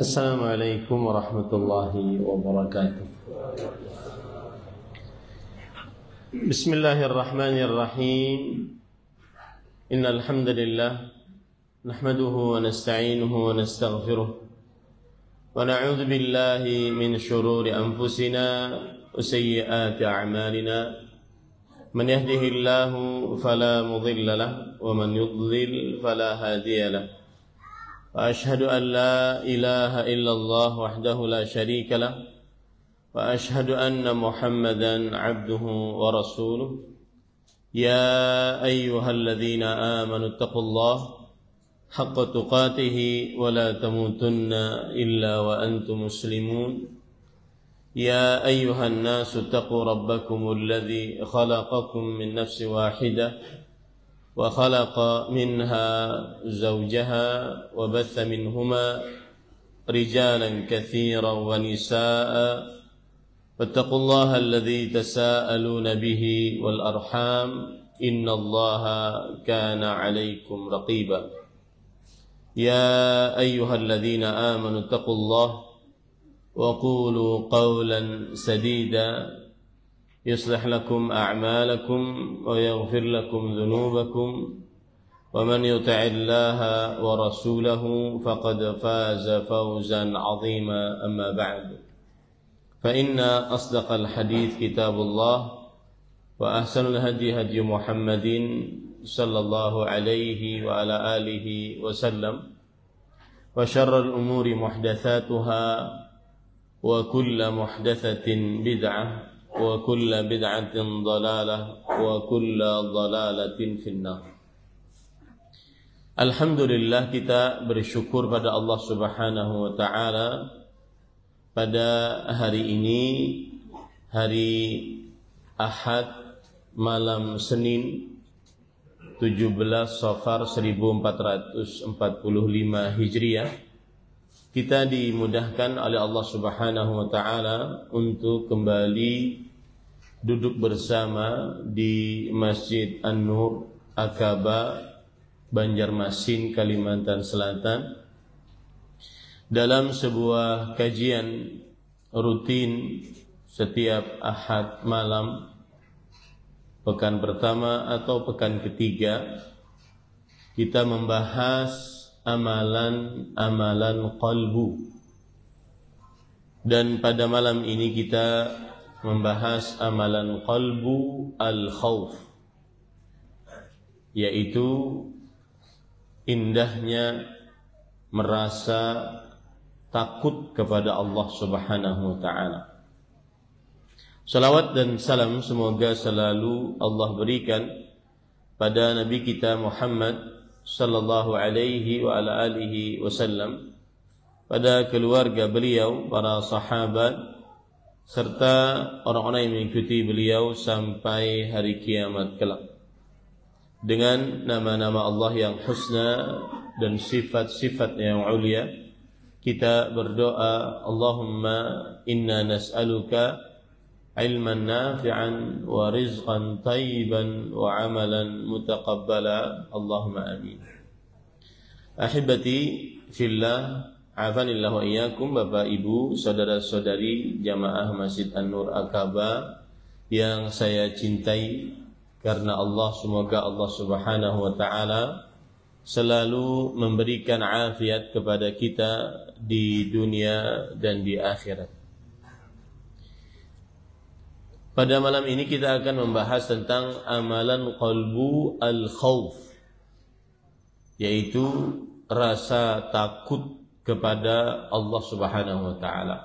Assalamualaikum warahmatullahi wabarakatuh. Bismillahirrahmanirrahim. Innal hamdalillah nahmaduhu wa nasta'inuhu wa nastaghfiruh wa na'udzu billahi min shururi anfusina wa sayyiati a'malina. Man yahdihillahu fala mudilla lahu wa man yudlil fala hadiya lahu. وأشهد أن لا إله إلا الله وحده لا شريك له وأشهد أن محمدا عبده ورسوله يا أيها الذين آمنوا اتقوا الله حق تقاته ولا تموتن إلا وأنتم مسلمون يا أيها الناس اتقوا ربكم الذي خلقكم من نفس واحدة وخلق منها زوجها وبث منهما رجالا كثيرا ونساء فاتقوا الله الذي تساءلون به والأرحام إن الله كان عليكم رقيبا يا أيها الذين آمنوا اتقوا الله وقولوا قولا سديدا يصلح لكم أعمالكم ويغفر لكم ذنوبكم ومن يطع الله ورسوله فقد فاز فوزا عظيما أما بعد فإن أصدق الحديث كتاب الله وأحسن الهدي هدي محمد صلى الله عليه وعلى آله وسلم وشر الأمور محدثاتها وكل محدثة بدعة wa kullu bid'atin dhalalah wa kullu dhalalatin finnar. Alhamdulillah, kita bersyukur pada Allah Subhanahu wa taala pada hari ini, hari Ahad malam Senin 17 Safar 1445 Hijriah, kita dimudahkan oleh Allah Subhanahu wa taala untuk kembali duduk bersama di Masjid An-Nur Akaba, Banjarmasin, Kalimantan Selatan, dalam sebuah kajian rutin setiap Ahad malam pekan pertama atau pekan ketiga. Kita membahas amalan qalbu, dan pada malam ini kita membahas amalan qalbu al-khauf, yaitu indahnya merasa takut kepada Allah Subhanahu wa taala. Salawat dan salam semoga selalu Allah berikan pada Nabi kita Muhammad sallallahu alaihi wa ala alihi wasallam, pada keluarga beliau, para sahabat, serta orang-orang yang mengikuti beliau sampai hari kiamat kelak. Dengan nama-nama Allah yang husna dan sifat-sifat yang ulia, kita berdoa, Allahumma inna nas'aluka ilman nafi'an wa rizqan tayyiban wa amalan mutaqabbala, Allahumma amin. Ahibati fillah, afanillahu wa iyyakum, Bapak Ibu, saudara-saudari jamaah Masjid An-Nur Akaba yang saya cintai karena Allah. Semoga Allah Subhanahu wa taala selalu memberikan afiat kepada kita di dunia dan di akhirat. Pada malam ini kita akan membahas tentang amalan qalbu al-khauf, yaitu rasa takut kepada Allah Subhanahu wa taala.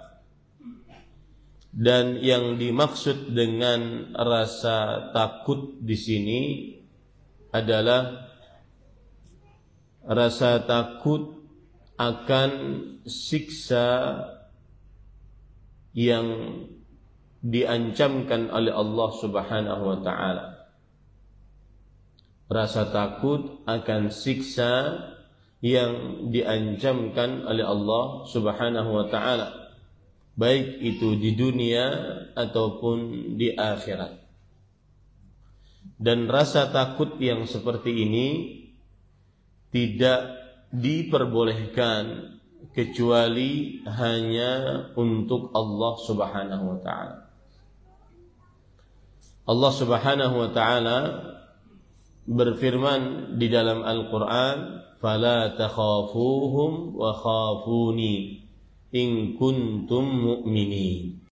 Dan yang dimaksud dengan rasa takut di sini adalah rasa takut akan siksa yang diancamkan oleh Allah Subhanahu wa taala. Rasa takut akan siksa yang diancamkan oleh Allah Subhanahu wa taala, baik itu di dunia ataupun di akhirat. Dan rasa takut yang seperti ini tidak diperbolehkan kecuali hanya untuk Allah Subhanahu wa taala. Allah Subhanahu wa taala berfirman di dalam Al-Qur'an, "Fala takhafuhum wa khafuni in kuntum mu'minin."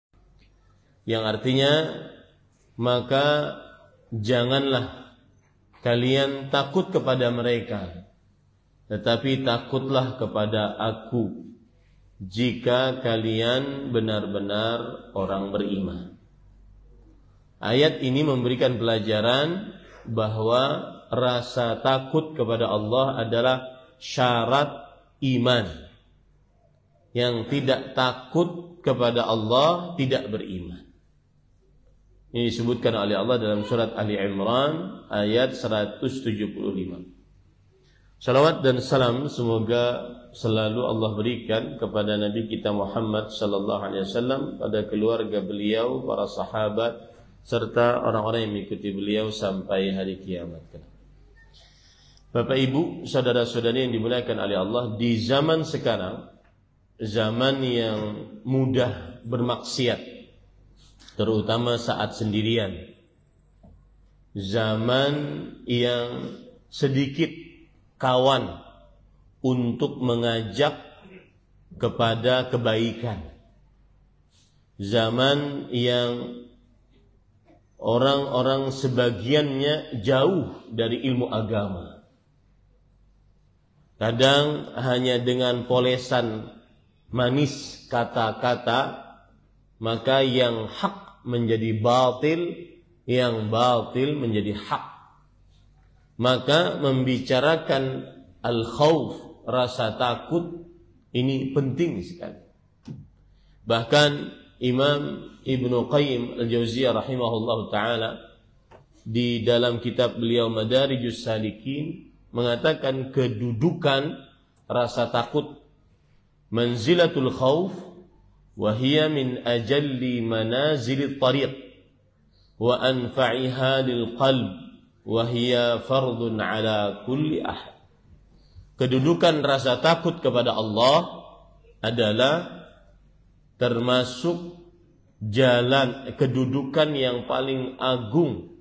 Yang artinya, maka janganlah kalian takut kepada mereka, tetapi takutlah kepada aku jika kalian benar-benar orang beriman. Ayat ini memberikan pelajaran bahwa rasa takut kepada Allah adalah syarat iman. Yang tidak takut kepada Allah tidak beriman. Ini disebutkan oleh Allah dalam surat Ali Imran ayat 175. Salawat dan salam semoga selalu Allah berikan kepada Nabi kita Muhammad sallallahu alaihi wasallam, pada keluarga beliau, para sahabat, serta orang-orang yang mengikuti beliau sampai hari kiamat. Bapak Ibu, saudara-saudari yang dimuliakan oleh Allah, di zaman sekarang, zaman yang mudah bermaksiat, terutama saat sendirian, zaman yang sedikit kawan untuk mengajak kepada kebaikan, zaman yang orang-orang sebagiannya jauh dari ilmu agama. Kadang hanya dengan polesan manis kata-kata, maka yang hak menjadi batil, yang batil menjadi hak. Maka membicarakan al-khawf, rasa takut, ini penting sekali. Bahkan Imam Ibnu Qayyim Al-Jauziyah rahimahullah ta'ala di dalam kitab beliau Madarijus Salikin mengatakan kedudukan rasa takut, manzilatul khawf wa hiya min ajalli manazilit tariq wa anfa'iha lil qalb wa hiya fardun ala kulli ahad. Kedudukan rasa takut kepada Allah adalah termasuk jalan kedudukan yang paling agung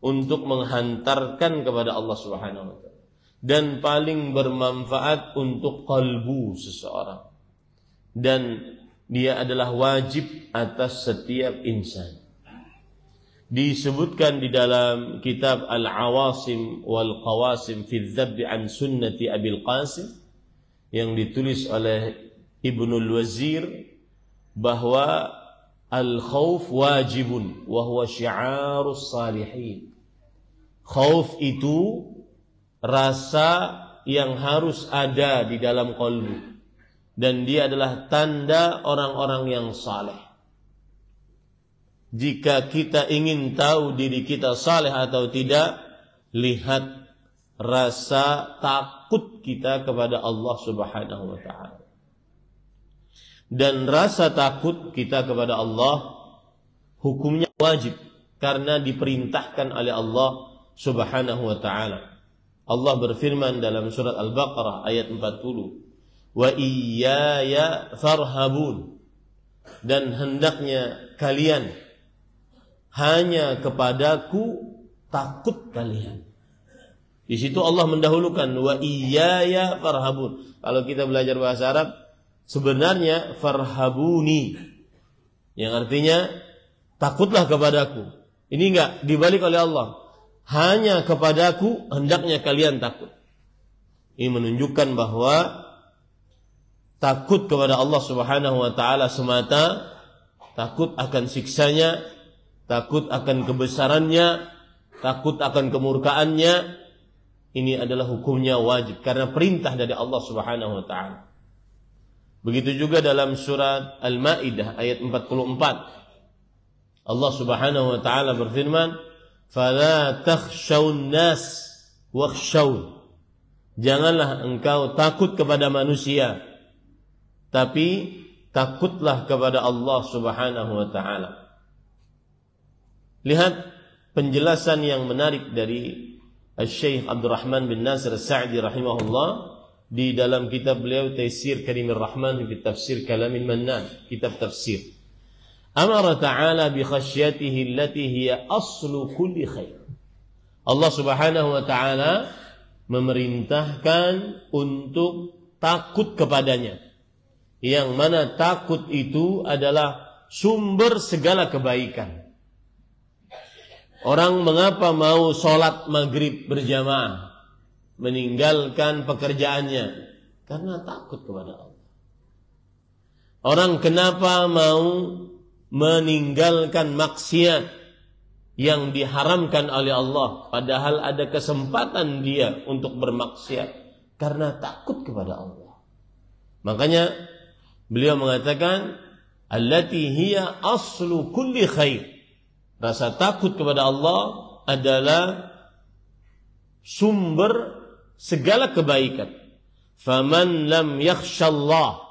untuk menghantarkan kepada Allah Subhanahu wa taala dan paling bermanfaat untuk kalbu seseorang, dan dia adalah wajib atas setiap insan. Disebutkan di dalam kitab Al-Awasim wal Qawasim fi Dzabbi an Sunnati Abil Qasim yang ditulis oleh Ibnul Wazir bahwa al-khawf wajibun wa huwa syi'arus salihin. Khauf itu rasa yang harus ada di dalam qalbu, dan dia adalah tanda orang-orang yang saleh. Jika kita ingin tahu diri kita saleh atau tidak, lihat rasa takut kita kepada Allah Subhanahu wa taala. Dan rasa takut kita kepada Allah hukumnya wajib karena diperintahkan oleh Allah Subhanahu wa taala. Allah berfirman dalam surat Al-Baqarah ayat 40, "Wa iyaya farhabun." Dan hendaknya kalian hanya kepadaku takut kalian. Di situ Allah mendahulukan wa iyaya farhabun. Kalau kita belajar bahasa Arab, sebenarnya farhabuni yang artinya takutlah kepadaku. Ini enggak dibalik oleh Allah. Hanya kepadaku hendaknya kalian takut. Ini menunjukkan bahwa takut kepada Allah Subhanahu wa taala semata, takut akan siksanya, takut akan kebesarannya, takut akan kemurkaannya, ini adalah hukumnya wajib karena perintah dari Allah Subhanahu wa taala. Begitu juga dalam surat Al-Maidah ayat 44. Allah Subhanahu wa taala berfirman, "Fala takhshawun nas wakhshawun." Janganlah engkau takut kepada manusia, tapi takutlah kepada Allah Subhanahu wa taala. Lihat penjelasan yang menarik dari Syekh Abdurrahman bin Nasir As-Sa'di rahimahullah di dalam kitab beliau Taisir Karimir Rahman di tafsir Kalamil Mannan, kitab tafsir. Amara ta'ala bi khasyatihi allati hiya aslu kulli khair. Allah Subhanahu wa taala memerintahkan untuk takut kepadanya. Yang mana takut itu adalah sumber segala kebaikan. Orang mengapa mau sholat maghrib berjamaah, meninggalkan pekerjaannya? Karena takut kepada Allah. Orang kenapa mau meninggalkan maksiat yang diharamkan oleh Allah, padahal ada kesempatan dia untuk bermaksiat? Karena takut kepada Allah. Makanya beliau mengatakan, allati hiya aslu kulli khair. Rasa takut kepada Allah adalah sumber segala kebaikan. Faman lam yakhshallah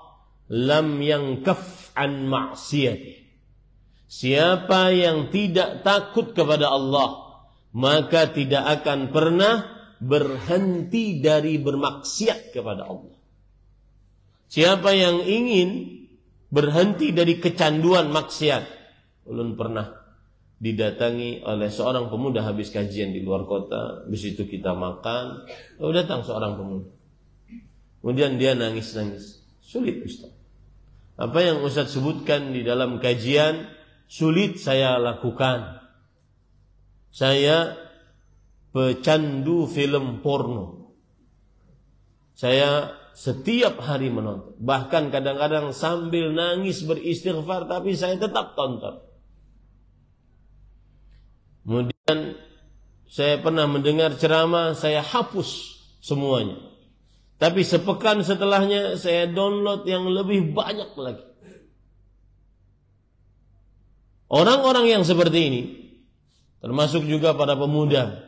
lam yankaf an ma'siyatih. Siapa yang tidak takut kepada Allah, maka tidak akan pernah berhenti dari bermaksiat kepada Allah. Siapa yang ingin berhenti dari kecanduan maksiat, ulun pernah didatangi oleh seorang pemuda habis kajian di luar kota. Habis itu kita makan, lalu datang seorang pemuda. Kemudian dia nangis-nangis. Sulit Ustaz. Apa yang Ustaz sebutkan di dalam kajian sulit saya lakukan. Saya pecandu film porno. Saya setiap hari menonton. Bahkan kadang-kadang sambil nangis beristighfar, tapi saya tetap tonton. Kemudian saya pernah mendengar ceramah, saya hapus semuanya. Tapi sepekan setelahnya saya download yang lebih banyak lagi. Orang-orang yang seperti ini, termasuk juga para pemuda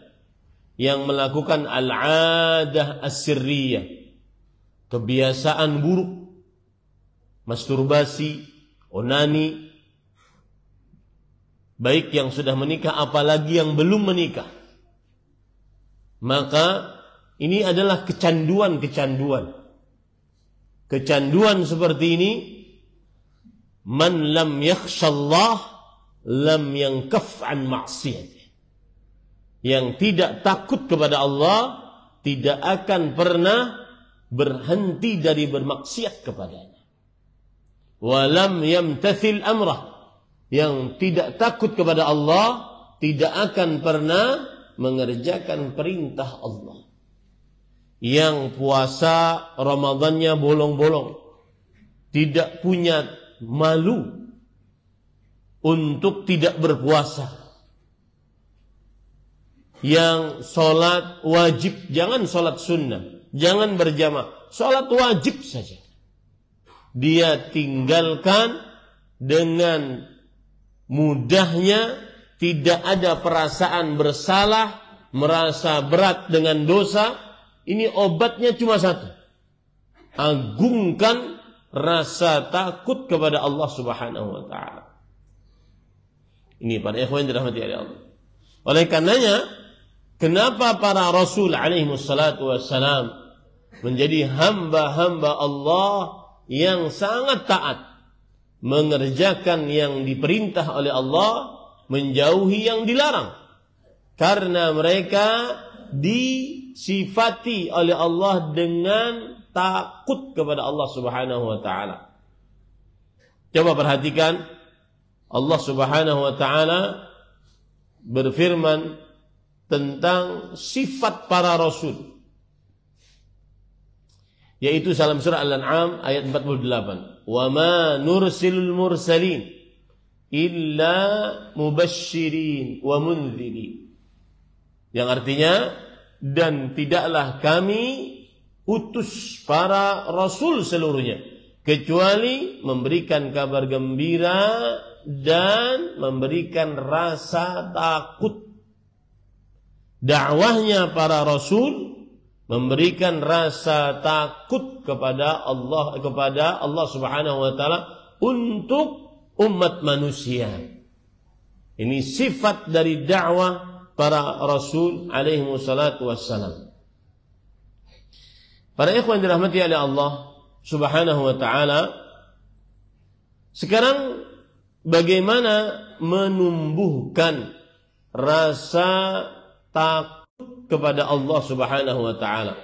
yang melakukan al-'adah as-sirriyah, kebiasaan buruk, masturbasi, onani, baik yang sudah menikah apalagi yang belum menikah. Maka ini adalah kecanduan-kecanduan. Kecanduan seperti ini, man lam yakhshallah lam yankaf an ma'siyatih. Yang tidak takut kepada Allah tidak akan pernah berhenti dari bermaksiat kepadanya. Wa lam yamtathil amrah. Yang tidak takut kepada Allah tidak akan pernah mengerjakan perintah Allah. Yang puasa Ramadannya bolong-bolong, tidak punya malu untuk tidak berpuasa. Yang sholat wajib, jangan sholat sunnah, jangan berjamaah, sholat wajib saja dia tinggalkan dengan mudahnya, tidak ada perasaan bersalah, merasa berat dengan dosa. Ini obatnya cuma satu: agungkan rasa takut kepada Allah Subhanahu wa taala. Ini para ikhwan dirahmati oleh Allah. Oleh karenanya, kenapa para rasul alaihi wassalatu wassalam menjadi hamba-hamba Allah yang sangat taat, mengerjakan yang diperintah oleh Allah, menjauhi yang dilarang. Karena mereka disifati oleh Allah dengan takut kepada Allah Subhanahu wa taala. Coba perhatikan, Allah Subhanahu wa taala berfirman tentang sifat para rasul, yaitu dalam surah Al-An'am ayat 48. Wa ma nursilul mursalin illa mubasysyirin wa mundzirin. Yang artinya, dan tidaklah kami utus para rasul seluruhnya kecuali memberikan kabar gembira dan memberikan rasa takut. Dakwahnya para rasul memberikan rasa takut kepada Allah Subhanahu wa taala untuk umat manusia. Ini sifat dari dakwah para rasul alaihi wassalatu wassalam. Para ikhwan dirahmati oleh Allah Subhanahu wa taala, sekarang bagaimana menumbuhkan rasa takut kepada Allah Subhanahu wa taala?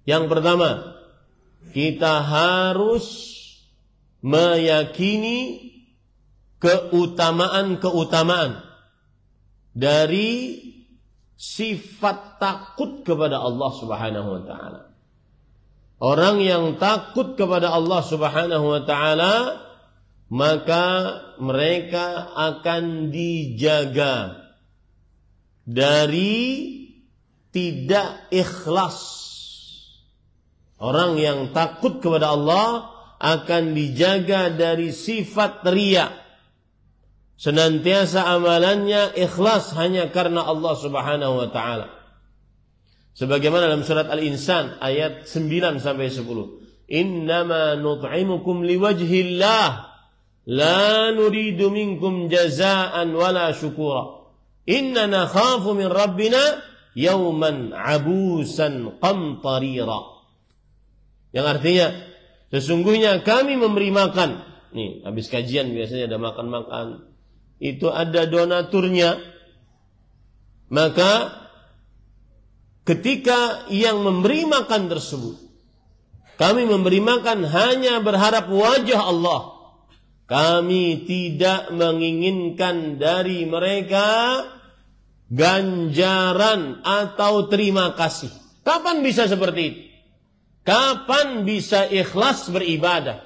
Yang pertama, kita harus meyakini keutamaan-keutamaan dari sifat takut kepada Allah Subhanahu wa taala. Orang yang takut kepada Allah Subhanahu wa taala, maka mereka akan dijaga dari tidak ikhlas. Orang yang takut kepada Allah akan dijaga dari sifat riya. Senantiasa amalannya ikhlas hanya karena Allah Subhanahu wa taala. Sebagaimana dalam surat Al-Insan ayat 9 sampai 10. Innama nut'imukum liwajhillah la nuridu minkum jazaan wala syukura. Inna nakhafu min rabbina yawman abusan qamtarira. Yang artinya, sesungguhnya kami memberi makan. Nih, habis kajian biasanya ada makan-makan. Itu ada donaturnya. Maka ketika yang memberi makan tersebut, kami memberi makan hanya berharap wajah Allah. Kami tidak menginginkan dari mereka ganjaran atau terima kasih. Kapan bisa seperti itu? Kapan bisa ikhlas beribadah?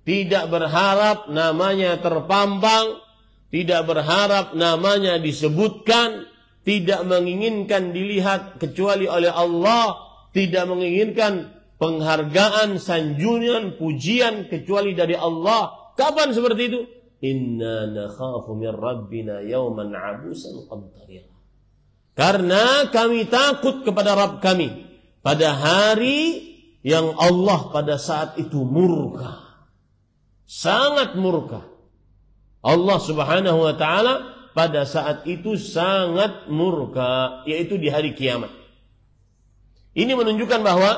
Tidak berharap namanya terpampang, tidak berharap namanya disebutkan, tidak menginginkan dilihat kecuali oleh Allah, tidak menginginkan penghargaan, sanjungan, pujian kecuali dari Allah. Kapan seperti itu? Inna nakhafu min rabbina yawman abusan qamtarira. Karena kami takut kepada Rabb kami pada hari yang Allah pada saat itu murka. Sangat murka. Allah Subhanahu wa taala pada saat itu sangat murka, yaitu di hari kiamat. Ini menunjukkan bahwa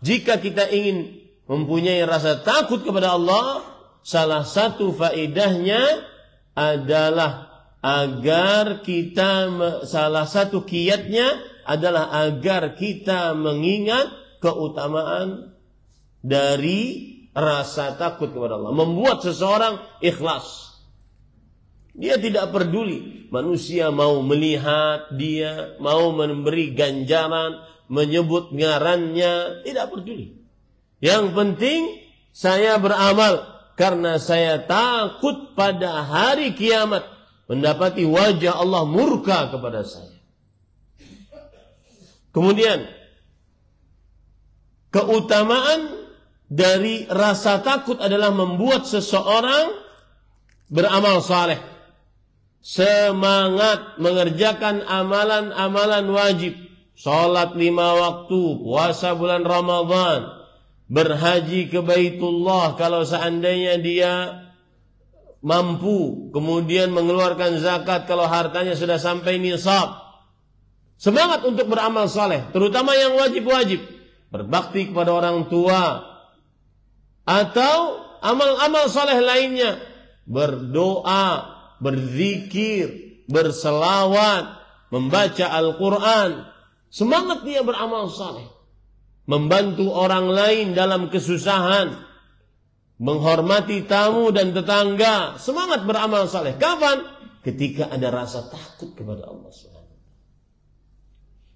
jika kita ingin mempunyai rasa takut kepada Allah, salah satu faedahnya adalah agar kita, salah satu kiatnya adalah agar kita mengingat keutamaan dari rasa takut kepada Allah. Membuat seseorang ikhlas. Dia tidak peduli manusia mau melihat dia, mau memberi ganjaran, menyebut ngarannya, tidak peduli. Yang penting saya beramal karena saya takut pada hari kiamat mendapati wajah Allah murka kepada saya. Kemudian keutamaan dari rasa takut adalah membuat seseorang beramal saleh, semangat mengerjakan amalan-amalan wajib, salat 5 waktu, puasa bulan Ramadan, berhaji ke Baitullah kalau seandainya dia mampu, kemudian mengeluarkan zakat kalau hartanya sudah sampai nisab. Semangat untuk beramal saleh, terutama yang wajib-wajib, berbakti kepada orang tua, atau amal-amal saleh lainnya, berdoa, berzikir, berselawat, membaca Al-Quran. Semangat dia beramal saleh, membantu orang lain dalam kesusahan, menghormati tamu dan tetangga. Semangat beramal saleh. Kapan? Ketika ada rasa takut kepada Allah SWT.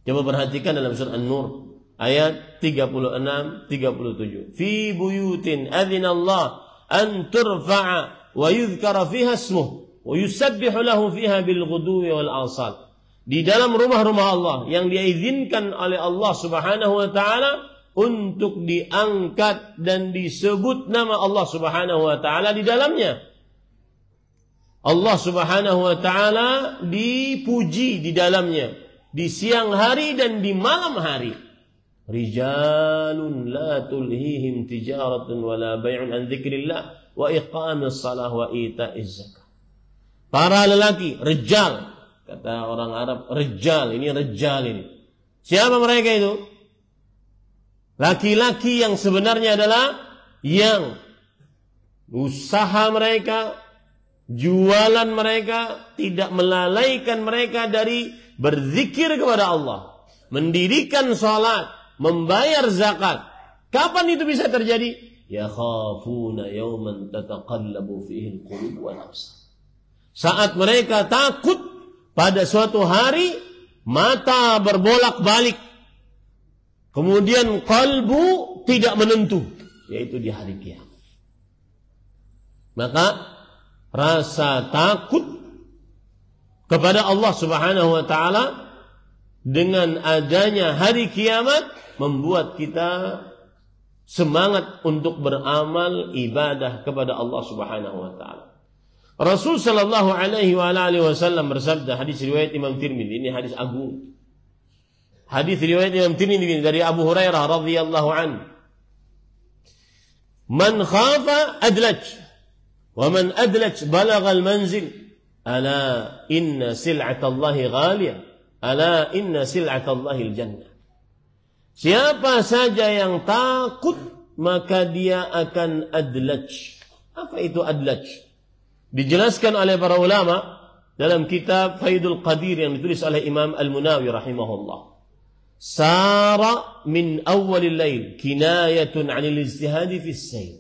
Coba perhatikan dalam surah An-Nur ayat 36-37. Fi buyutin adzinallah an turfa'a wa yudhkara fiha ismuh wa yusabbihu lahu fiha bil ghuduwi wal asal. Di dalam rumah-rumah Allah yang diizinkan oleh Allah Subhanahu wa taala untuk diangkat dan disebut nama Allah Subhanahu wa taala di dalamnya. Allah Subhanahu wa taala dipuji di dalamnya di siang hari dan di malam hari. Rijalun la tulhihim tijaratun wala bai'un an dzikrillah wa iqamis shalah wa ita'iz zakah. Para lelaki, rijal, kata orang Arab, rijal, ini rijal ini. Siapa mereka itu? Laki-laki yang sebenarnya adalah yang usaha mereka, jualan mereka tidak melalaikan mereka dari berzikir kepada Allah, mendirikan salat, membayar zakat. Kapan itu bisa terjadi? Yakhafuna yawman tataqallabu fihi al-qulub wal absar. Saat mereka takut pada suatu hari mata berbolak-balik, kemudian kalbu tidak menentu, yaitu di hari kiamat. Maka rasa takut kepada Allah Subhanahu wa taala dengan adanya hari kiamat membuat kita semangat untuk beramal ibadah kepada Allah Subhanahu wa taala. Rasul sallallahu alaihi wa alihi wasallam bersabda, hadis riwayat Imam Tirmidzi, ini hadis agung. Hadis riwayat Imam Tirmidzi dari Abu Hurairah radhiyallahu anhu. Man khafa adlaj wa man adlaj balagha al-manzil. Ala inna sil'atallahi ghaliyah. Ala inna sil'atallahi al-jannah. Siapa saja yang takut maka dia akan adlaj. Apa itu adlaj? Dijelaskan oleh para ulama dalam kitab Faidul Qadir yang ditulis oleh Imam Al-Munawi rahimahullah. Sara min awwalil lail kinayatun 'anil ijtihadi fis sayr.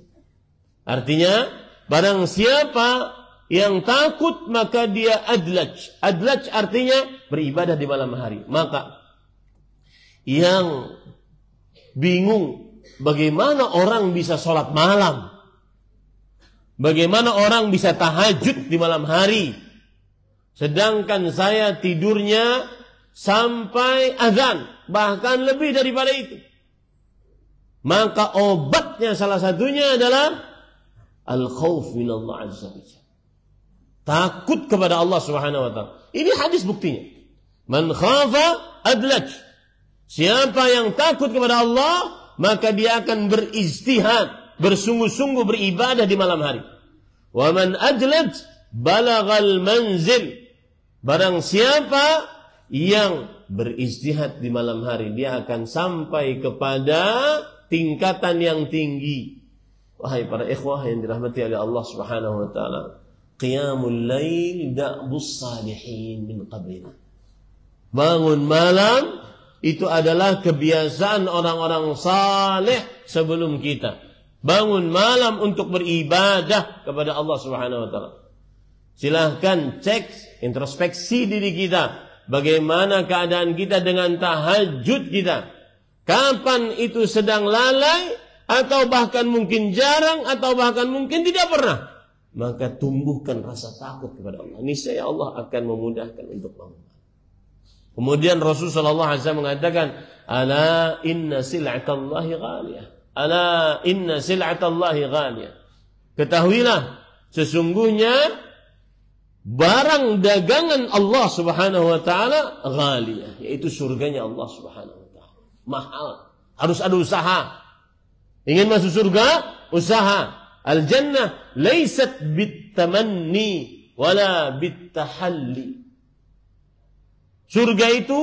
Artinya, barang siapa yang takut maka dia adlaj. Adlaj artinya beribadah di malam hari. Maka yang bingung bagaimana orang bisa sholat malam, bagaimana orang bisa tahajud di malam hari, sedangkan saya tidurnya sampai azan, bahkan lebih daripada itu. Maka obatnya salah satunya adalah al-khauf minallah azza wa jalla. Takut kepada Allah Subhanahu wa taala. Ini hadis buktinya. Man khafa adlaj. Siapa yang takut kepada Allah, maka dia akan berijtihad, bersungguh-sungguh beribadah di malam hari. Wa man adlaj balaghal manzil. Barang siapa yang berijtihad di malam hari, dia akan sampai kepada tingkatan yang tinggi. Wahai para ikhwah yang dirahmati oleh Allah Subhanahu wa taala, qiyamul lail da'bus salihin min qablina. Bangun malam itu adalah kebiasaan orang-orang saleh sebelum kita. Bangun malam untuk beribadah kepada Allah Subhanahu wa taala. Silahkan cek introspeksi diri kita. Bagaimana keadaan kita dengan tahajud kita? Kapan itu sedang lalai atau bahkan mungkin jarang atau bahkan mungkin tidak pernah? Maka tumbuhkan rasa takut kepada Allah. Niscaya Allah akan memudahkan untuk bangun. Kemudian Rasulullah SAW mengatakan, ala inna sil'atallahi ghaliyah. Ala inna sil'atallahi ghaliyah. Ketahuilah, sesungguhnya barang dagangan Allah Subhanahu wa taala ghaliyah, yaitu surganya Allah Subhanahu wa taala. Mahal, harus ada usaha. Ingin masuk surga, usaha. Al-jannah laysat bitamanni wala bitahalli. Surga itu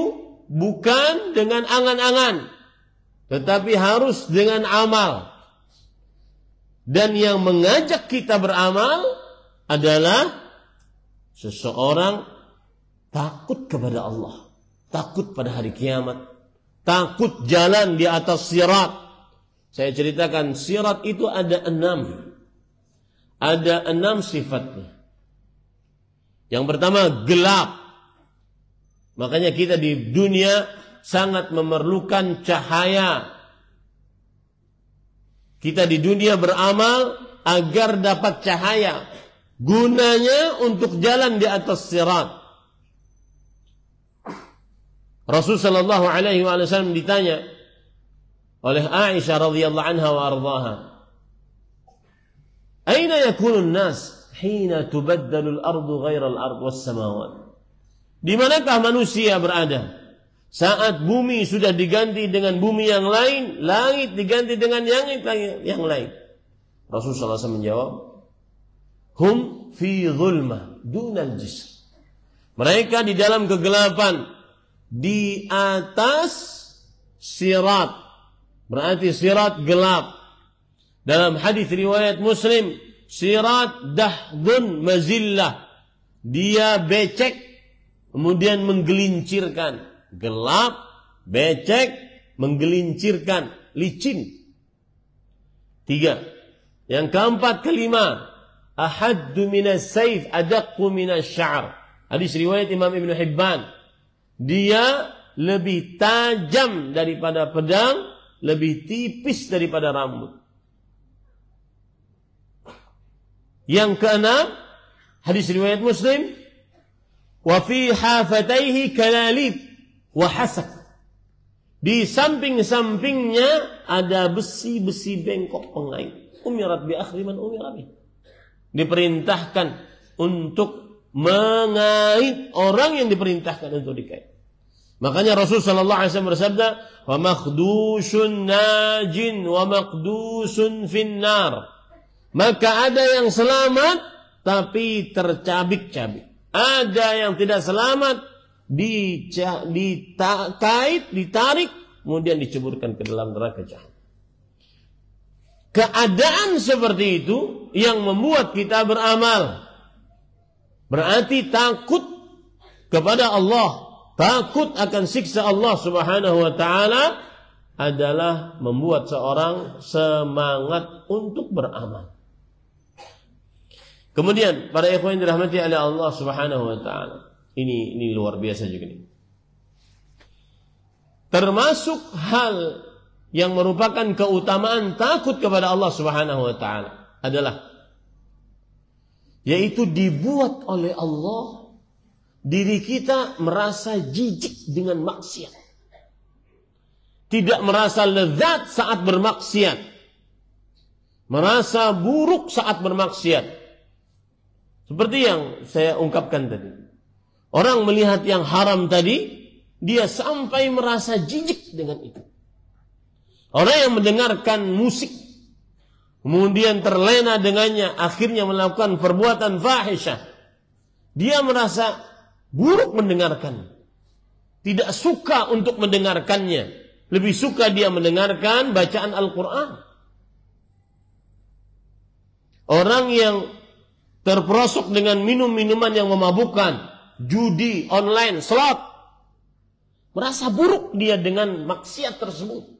bukan dengan angan-angan, tetapi harus dengan amal. Dan yang mengajak kita beramal adalah seseorang takut kepada Allah, takut pada hari kiamat, takut jalan di atas sirat. Saya ceritakan, sirat itu ada 6. Ada 6 sifatnya. Yang pertama, gelap. Makanya kita di dunia sangat memerlukan cahaya. Kita di dunia beramal agar dapat cahaya. Gunanya untuk jalan di atas sirat. Rasul sallallahu alaihi wasallam ditanya oleh Aisyah radhiyallahu anha wa ardhaha, "Aina yakunu an-nas hina tubaddalu al-ardu ghayra al-ard was-samawat?" Di manakah manusia berada saat bumi sudah diganti dengan bumi yang lain, langit diganti dengan yang lain? Rasulullah SAW menjawab, "Hum fi dhulmah dunal jisr." Mereka di dalam kegelapan, di atas sirat, berarti sirat gelap. Dalam hadis riwayat Muslim, sirat dahdun mazillah, dia becek kemudian menggelincirkan. Gelap, becek, menggelincirkan, licin. 3. Yang keempat, kelima, ahaddu minas sayf adaqqu minas sya'r. Hadis riwayat Imam Ibn Hibban. Dia lebih tajam daripada pedang, lebih tipis daripada rambut. Yang keenam, hadis riwayat Muslim, wa fi hafataihi kalalib wa hasak. Di samping-sampingnya ada besi-besi bengkok pengait. Umirat bi akhri man umirat bi. Diperintahkan untuk mengait orang yang diperintahkan untuk dikait. Makanya Rasul sallallahu alaihi wasallam bersabda, "Wa makhdushun najin wa maqdusun finnar." Maka ada yang selamat tapi tercabik-cabik. Ada yang tidak selamat, ditarik, kemudian diceburkan ke dalam neraka jahanam. Keadaan seperti itu yang membuat kita beramal. Berarti takut kepada Allah, takut akan siksa Allah Subhanahu wa taala adalah membuat seorang semangat untuk beramal. Kemudian para ikhwan yang dirahmati oleh Allah Subhanahu wa taala, ini luar biasa juga nih. Termasuk hal yang merupakan keutamaan takut kepada Allah Subhanahu wa taala adalah yaitu dibuat oleh Allah diri kita merasa jijik dengan maksiat. Tidak merasa lezat saat bermaksiat. Merasa buruk saat bermaksiat. Seperti yang saya ungkapkan tadi. Orang melihat yang haram tadi, dia sampai merasa jijik dengan itu. Orang yang mendengarkan musik, kemudian terlena dengannya, akhirnya melakukan perbuatan fahisyah. Dia merasa buruk mendengarkan. Tidak suka untuk mendengarkannya. Lebih suka dia mendengarkan bacaan Al-Quran. Orang yang terperosok dengan minum-minuman yang memabukkan, judi, online, slot, merasa buruk dia dengan maksiat tersebut.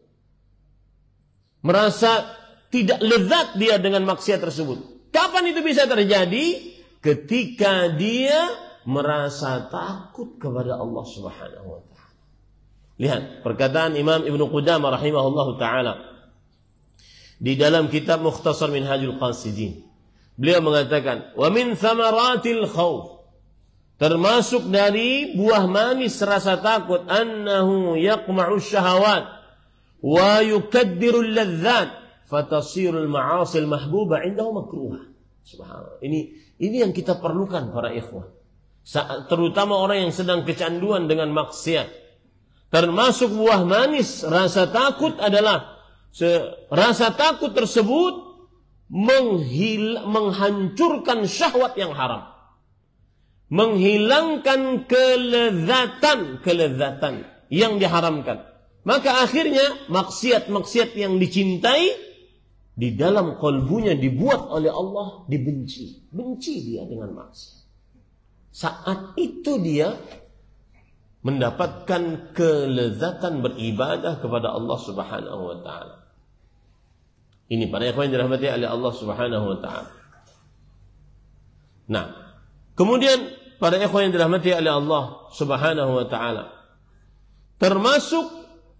Merasa tidak lezat dia dengan maksiat tersebut. Kapan itu bisa terjadi? Ketika dia merasa takut kepada Allah Subhanahu wa taala. Lihat perkataan Imam Ibnu Qudamah rahimahullahu taala di dalam kitab Mukhtasar Minhajul Qasidin. Beliau mengatakan, "Wa min thamaratil khauf." Termasuk dari buah manis rasa takut, annahu yaqma'u syahawat wa yukaddiru al-ladzat fatasirul ma'asil mahbuba 'indahu makruha. Subhanallah. Ini yang kita perlukan para ikhwah. Terutama orang yang sedang kecanduan dengan maksiat. Termasuk buah manis rasa takut adalah rasa takut tersebut menghancurkan syahwat yang haram. Menghilangkan kelezatan yang diharamkan. Maka akhirnya maksiat-maksiat yang dicintai di dalam kalbunya dibuat oleh Allah dibenci. Benci dia dengan maksiat. Saat itu dia mendapatkan kelezatan beribadah kepada Allah Subhanahu wa taala. Ini para ikhwan yang dirahmati oleh Allah Subhanahu wa taala. Nah, kemudian para ikhwan yang dirahmati oleh Allah Subhanahu wa taala, termasuk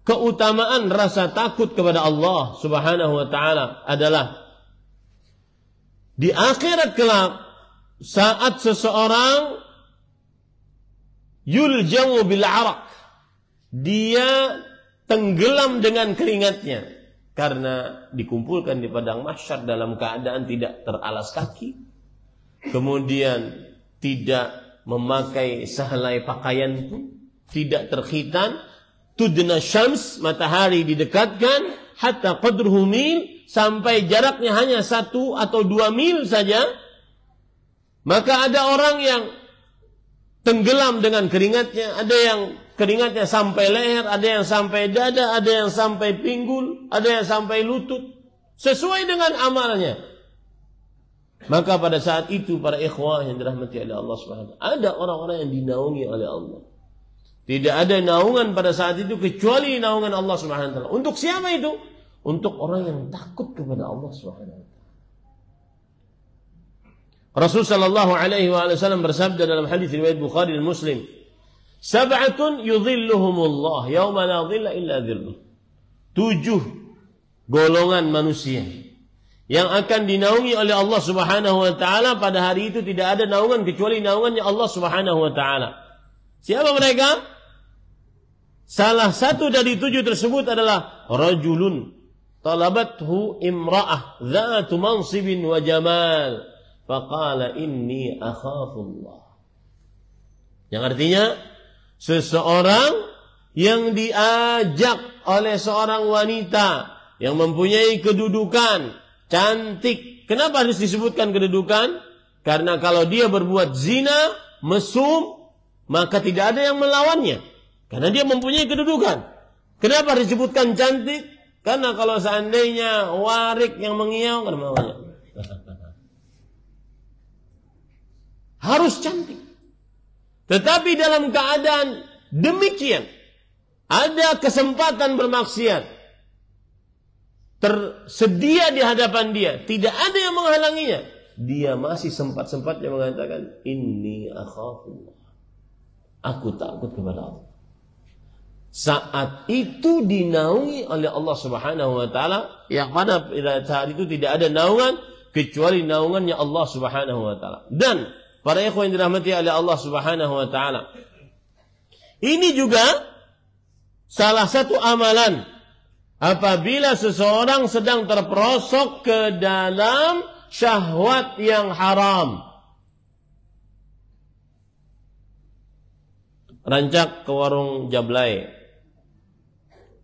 keutamaan rasa takut kepada Allah Subhanahu wa taala adalah di akhirat kelak saat seseorang yuljamu bil araq, dia tenggelam dengan keringatnya karena dikumpulkan di padang mahsyar dalam keadaan tidak teralas kaki, kemudian tidak memakai sehelai pakaian pun, tidak terkhitan, tudna syams, matahari didekatkan, hatta qadruhu mil, sampai jaraknya hanya 1 atau 2 mil saja. Maka ada orang yang tenggelam dengan keringatnya, ada yang keringatnya sampai leher, ada yang sampai dada, ada yang sampai pinggul, ada yang sampai lutut, sesuai dengan amalnya. Maka pada saat itu para ikhwah yang dirahmati oleh Allah Subhanahu wa taala, ada orang-orang yang dinaungi oleh Allah. Tidak ada naungan pada saat itu kecuali naungan Allah Subhanahu wa taala. Untuk siapa itu? Untuk orang yang takut kepada Allah Subhanahu wa taala. Rasul sallallahu alaihi wasallam bersabda dalam hadis riwayat Bukhari dan Muslim, "Sab'atun yudhilluhumullah yauma la dhilla illa dhilluh." 7 golongan manusia yang akan dinaungi oleh Allah Subhanahu wa taala pada hari itu, tidak ada naungan kecuali naungannya Allah Subhanahu wa taala. Siapa mereka? Salah satu dari 7 tersebut adalah rajulun talabathu imra'ah dzatu mansibin wa jamal faqala inni akhafullah. Yang artinya seseorang yang diajak oleh seorang wanita yang mempunyai kedudukan, cantik. Kenapa harus disebutkan kedudukan? Karena kalau dia berbuat zina, mesum, maka tidak ada yang melawannya. Karena dia mempunyai kedudukan. Kenapa harus disebutkan cantik? Karena kalau seandainya warik yang mengiau, kan maunya. Harus cantik. Tetapi dalam keadaan demikian, ada kesempatan bermaksiat tersedia di hadapan dia, tidak ada yang menghalanginya, dia masih sempat-sempatnya mengatakan inni akhafullah, aku takut kepada Allah. Saat itu dinaungi oleh Allah Subhanahu wa taala, yang mana pada saat itu tidak ada naungan kecuali naungannya Allah Subhanahu wa taala. Dan para ikhwan yang dirahmati oleh Allah Subhanahu wa taala, ini juga salah satu amalan apabila seseorang sedang terperosok ke dalam syahwat yang haram. Rancak ke warung Jablay,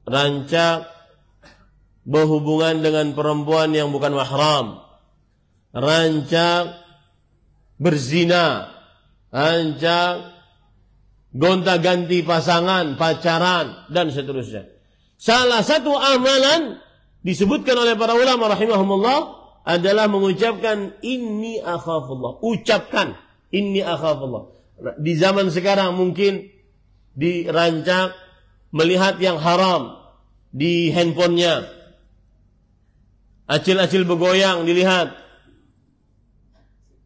rancak berhubungan dengan perempuan yang bukan mahram, rancak berzina, rancak gonta-ganti pasangan, pacaran, dan seterusnya. Salah satu amalan disebutkan oleh para ulama rahimahumullah adalah mengucapkan inni akhafullah. Ucapkan inni akhafullah. Di zaman sekarang mungkin dirancak melihat yang haram di handphonenya, acil-acil bergoyang dilihat,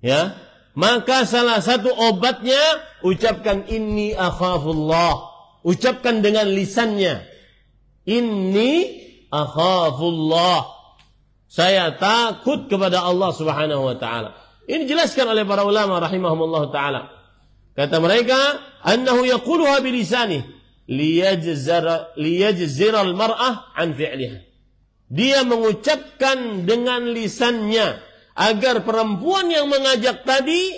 ya. Maka salah satu obatnya ucapkan inni akhafullah. Ucapkan dengan lisannya, inni akhafullah, saya takut kepada Allah Subhanahu wa taala. Ini dijelaskan oleh para ulama rahimahumullah taala. Kata mereka, annahu yaquluha bilisanih liyajzira al-mar'ah an fi'liha. Dia mengucapkan dengan lisannya agar perempuan yang mengajak tadi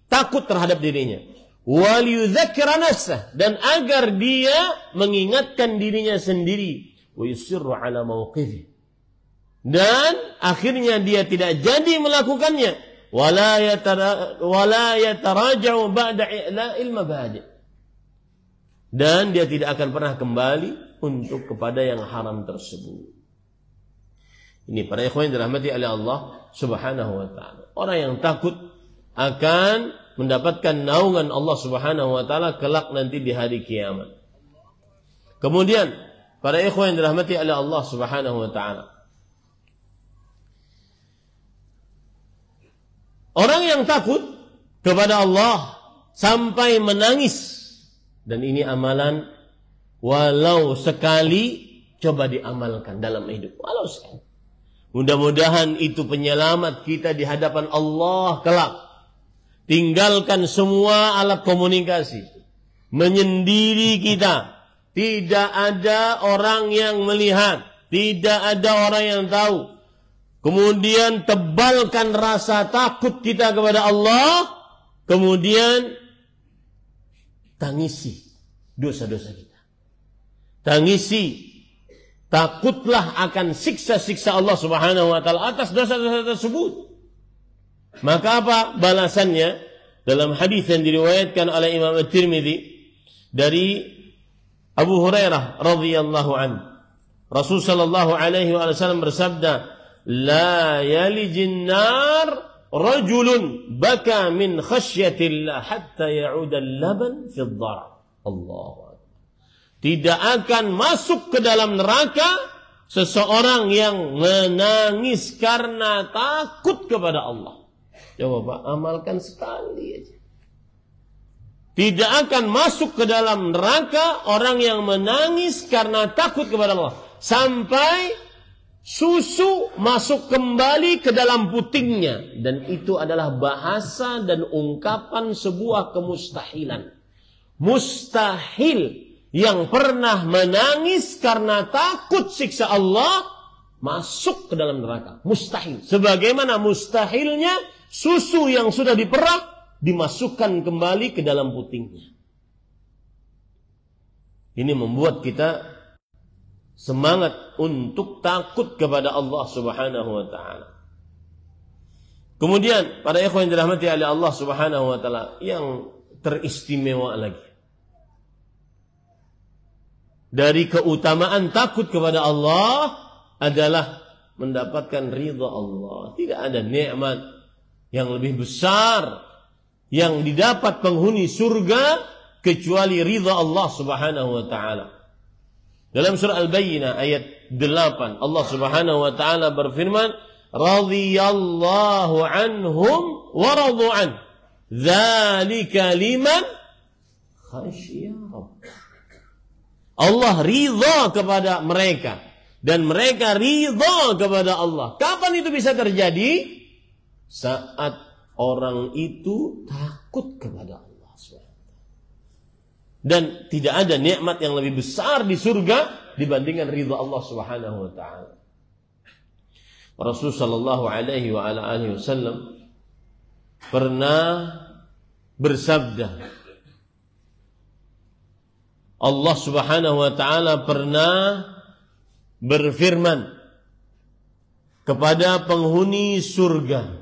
takut terhadap dirinya. Wal yudzakkira nafsah, dan agar dia mengingatkan dirinya sendiri. Wa yusirru ala mawqifi, dan akhirnya dia tidak jadi melakukannya. Wala yataraja'u ba'da i'la'il mabadi', dan dia tidak akan pernah kembali untuk kepada yang haram tersebut. Ini para ikhwan yang dirahmati oleh Allah Subhanahu wa taala. Orang yang takut akan mendapatkan naungan Allah Subhanahu wa taala kelak nanti di hari kiamat. Kemudian para ikhwan yang dirahmati oleh Allah Subhanahu wa taala, orang yang takut kepada Allah sampai menangis, dan ini amalan walau sekali, coba diamalkan dalam hidup walau sekali. Mudah-mudahan itu penyelamat kita di hadapan Allah kelak. Tinggalkan semua alat komunikasi, menyendiri kita, tidak ada orang yang melihat, tidak ada orang yang tahu. Kemudian tebalkan rasa takut kita kepada Allah, kemudian tangisi dosa-dosa kita. Tangisi, takutlah akan siksa-siksa Allah Subhanahu wa taala atas dosa-dosa tersebut. Maka apa balasannya? Dalam hadis yang diriwayatkan oleh Imam At-Tirmidzi dari Abu Hurairah radhiyallahu anhu, Rasul sallallahu alaihi wasallam bersabda, "La yalijin nar rajulun baka min khasyatillah hatta ya'ud al-laban fi ad-dar." Allah. Tidak akan masuk ke dalam neraka seseorang yang menangis karena takut kepada Allah. Coba Pak, amalkan sekali aja. Tidak akan masuk ke dalam neraka orang yang menangis karena takut kepada Allah. Sampai susu masuk kembali ke dalam putingnya. Dan itu adalah bahasa dan ungkapan sebuah kemustahilan. Mustahil yang pernah menangis karena takut siksa Allah masuk ke dalam neraka. Mustahil. Sebagaimana mustahilnya susu yang sudah diperah dimasukkan kembali ke dalam putingnya. Ini membuat kita semangat untuk takut kepada Allah Subhanahu wa taala. Kemudian para ikhwan yang dirahmati oleh Allah Subhanahu wa taala, yang teristimewa lagi dari keutamaan takut kepada Allah adalah mendapatkan ridha Allah. Tidak ada nikmat yang lebih besar yang didapat penghuni surga kecuali ridha Allah Subhanahu wa taala. Dalam surah Al-Bayyinah ayat 8, Allah Subhanahu wa taala berfirman, "Radhiyallahu anhum wa radu an. Dzalika liman khasyiya rabbah." Allah ridha kepada mereka dan mereka ridha kepada Allah. Kapan itu bisa terjadi? Saat orang itu takut kepada Allah SWT. Dan tidak ada nikmat yang lebih besar di surga dibandingkan ridha Allah Subhanahu wa taala. Rasul sallallahu alaihi wa ala alihi wasallam pernah bersabda, Allah Subhanahu wa taala pernah berfirman kepada penghuni surga,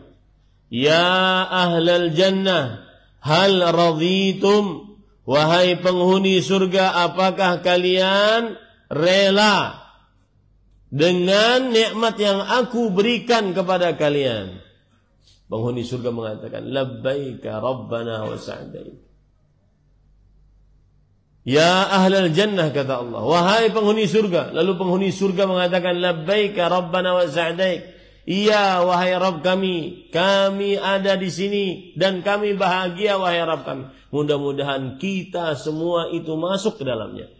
"Ya ahlal jannah, hal radhitum?" Wahai penghuni surga, apakah kalian rela dengan nikmat yang aku berikan kepada kalian? Penghuni surga mengatakan, "Labbaika rabbana wa sa'daik." Ya ahlal jannah, kata Allah, wahai penghuni surga. Lalu penghuni surga mengatakan, "Labbaika rabbana wa sa'daik." Iya wahai Rabb kami ada di sini dan kami bahagia wahai Rabb kami. Mudah-mudahan kita semua itu masuk ke dalamnya.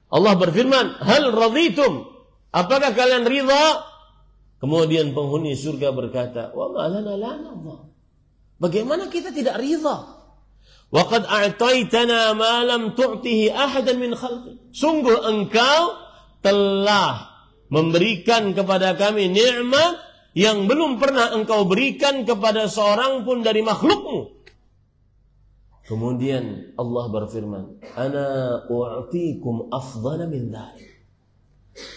Allah berfirman, "Hal radhitum?" Apakah kalian ridha? Kemudian penghuni surga berkata, "Wa ma lana la nadha." Bagaimana kita tidak ridha? Wa qad a'taitana ma lam tu'tihi ahadan min khalqi. Sungguh engkau telah memberikan kepada kami nikmat yang belum pernah engkau berikan kepada seorang pun dari makhlukmu. Kemudian Allah berfirman, "Ana u'tikum afdala min dzalik."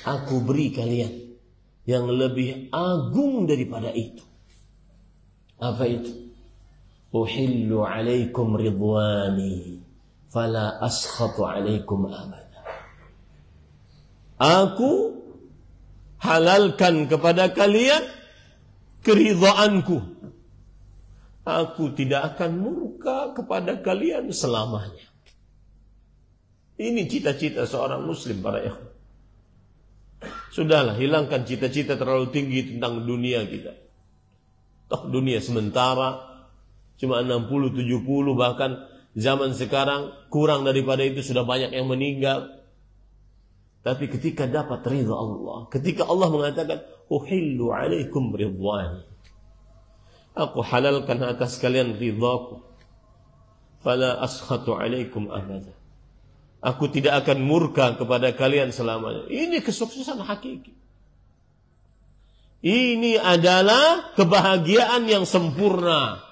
Aku beri kalian yang lebih agung daripada itu. Apa itu? Uhillu alaikum ridwani fala askhatu alaikum abada. Aku halalkan kepada kalian keridhaanku. Aku tidak akan murka kepada kalian selamanya. Ini cita-cita seorang muslim para ikhwan. Sudahlah, hilangkan cita-cita terlalu tinggi tentang dunia kita. Toh dunia sementara, cuma 60, 70, bahkan zaman sekarang kurang daripada itu sudah banyak yang meninggal. Tapi ketika dapat ridha Allah, ketika Allah mengatakan, "Uhillu alaikum ridwani." Aku halalkan atas kalian ridhaku. Fala askhatu alaikum abada. Aku tidak akan murka kepada kalian selamanya. Ini kesuksesan hakiki. Ini adalah kebahagiaan yang sempurna.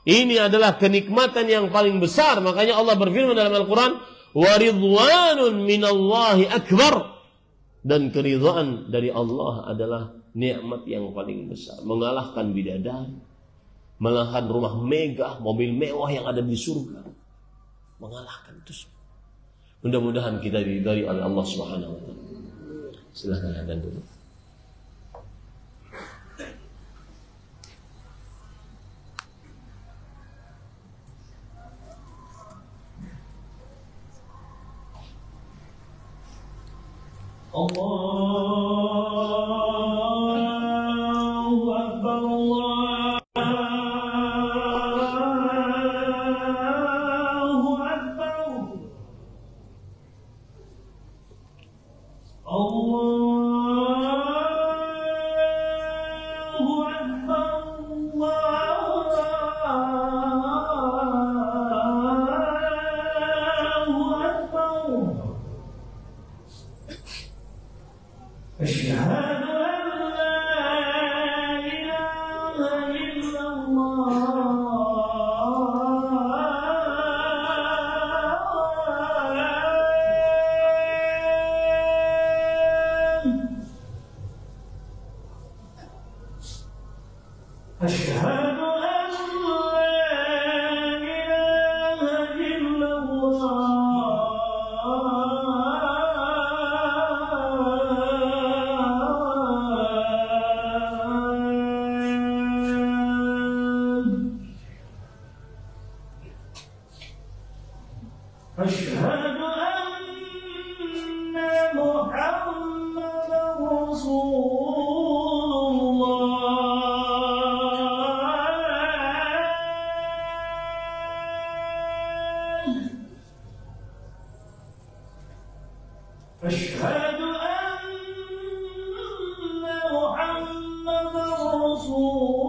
Ini adalah kenikmatan yang paling besar. Makanya Allah berfirman dalam Al-Quran, "Wa ridwanun minallahi akbar." Dan keridhaan dari Allah adalah nikmat yang paling besar. Mengalahkan bidadari, mengalahkan rumah megah, mobil mewah yang ada di surga. Mengalahkan itu semua. Mudah-mudahan kita diridhai oleh Allah Subhanahu wa taala. Silakan adzan dulu. Allahu Akbar, Allahu Akbar, Allahu Akbar, Allahu Akbar. أشهد أن لا إله إلا الله. أشهد أن لا إله إلا أشهد أن محمدا رسول الله. أشهد أن محمدا رسول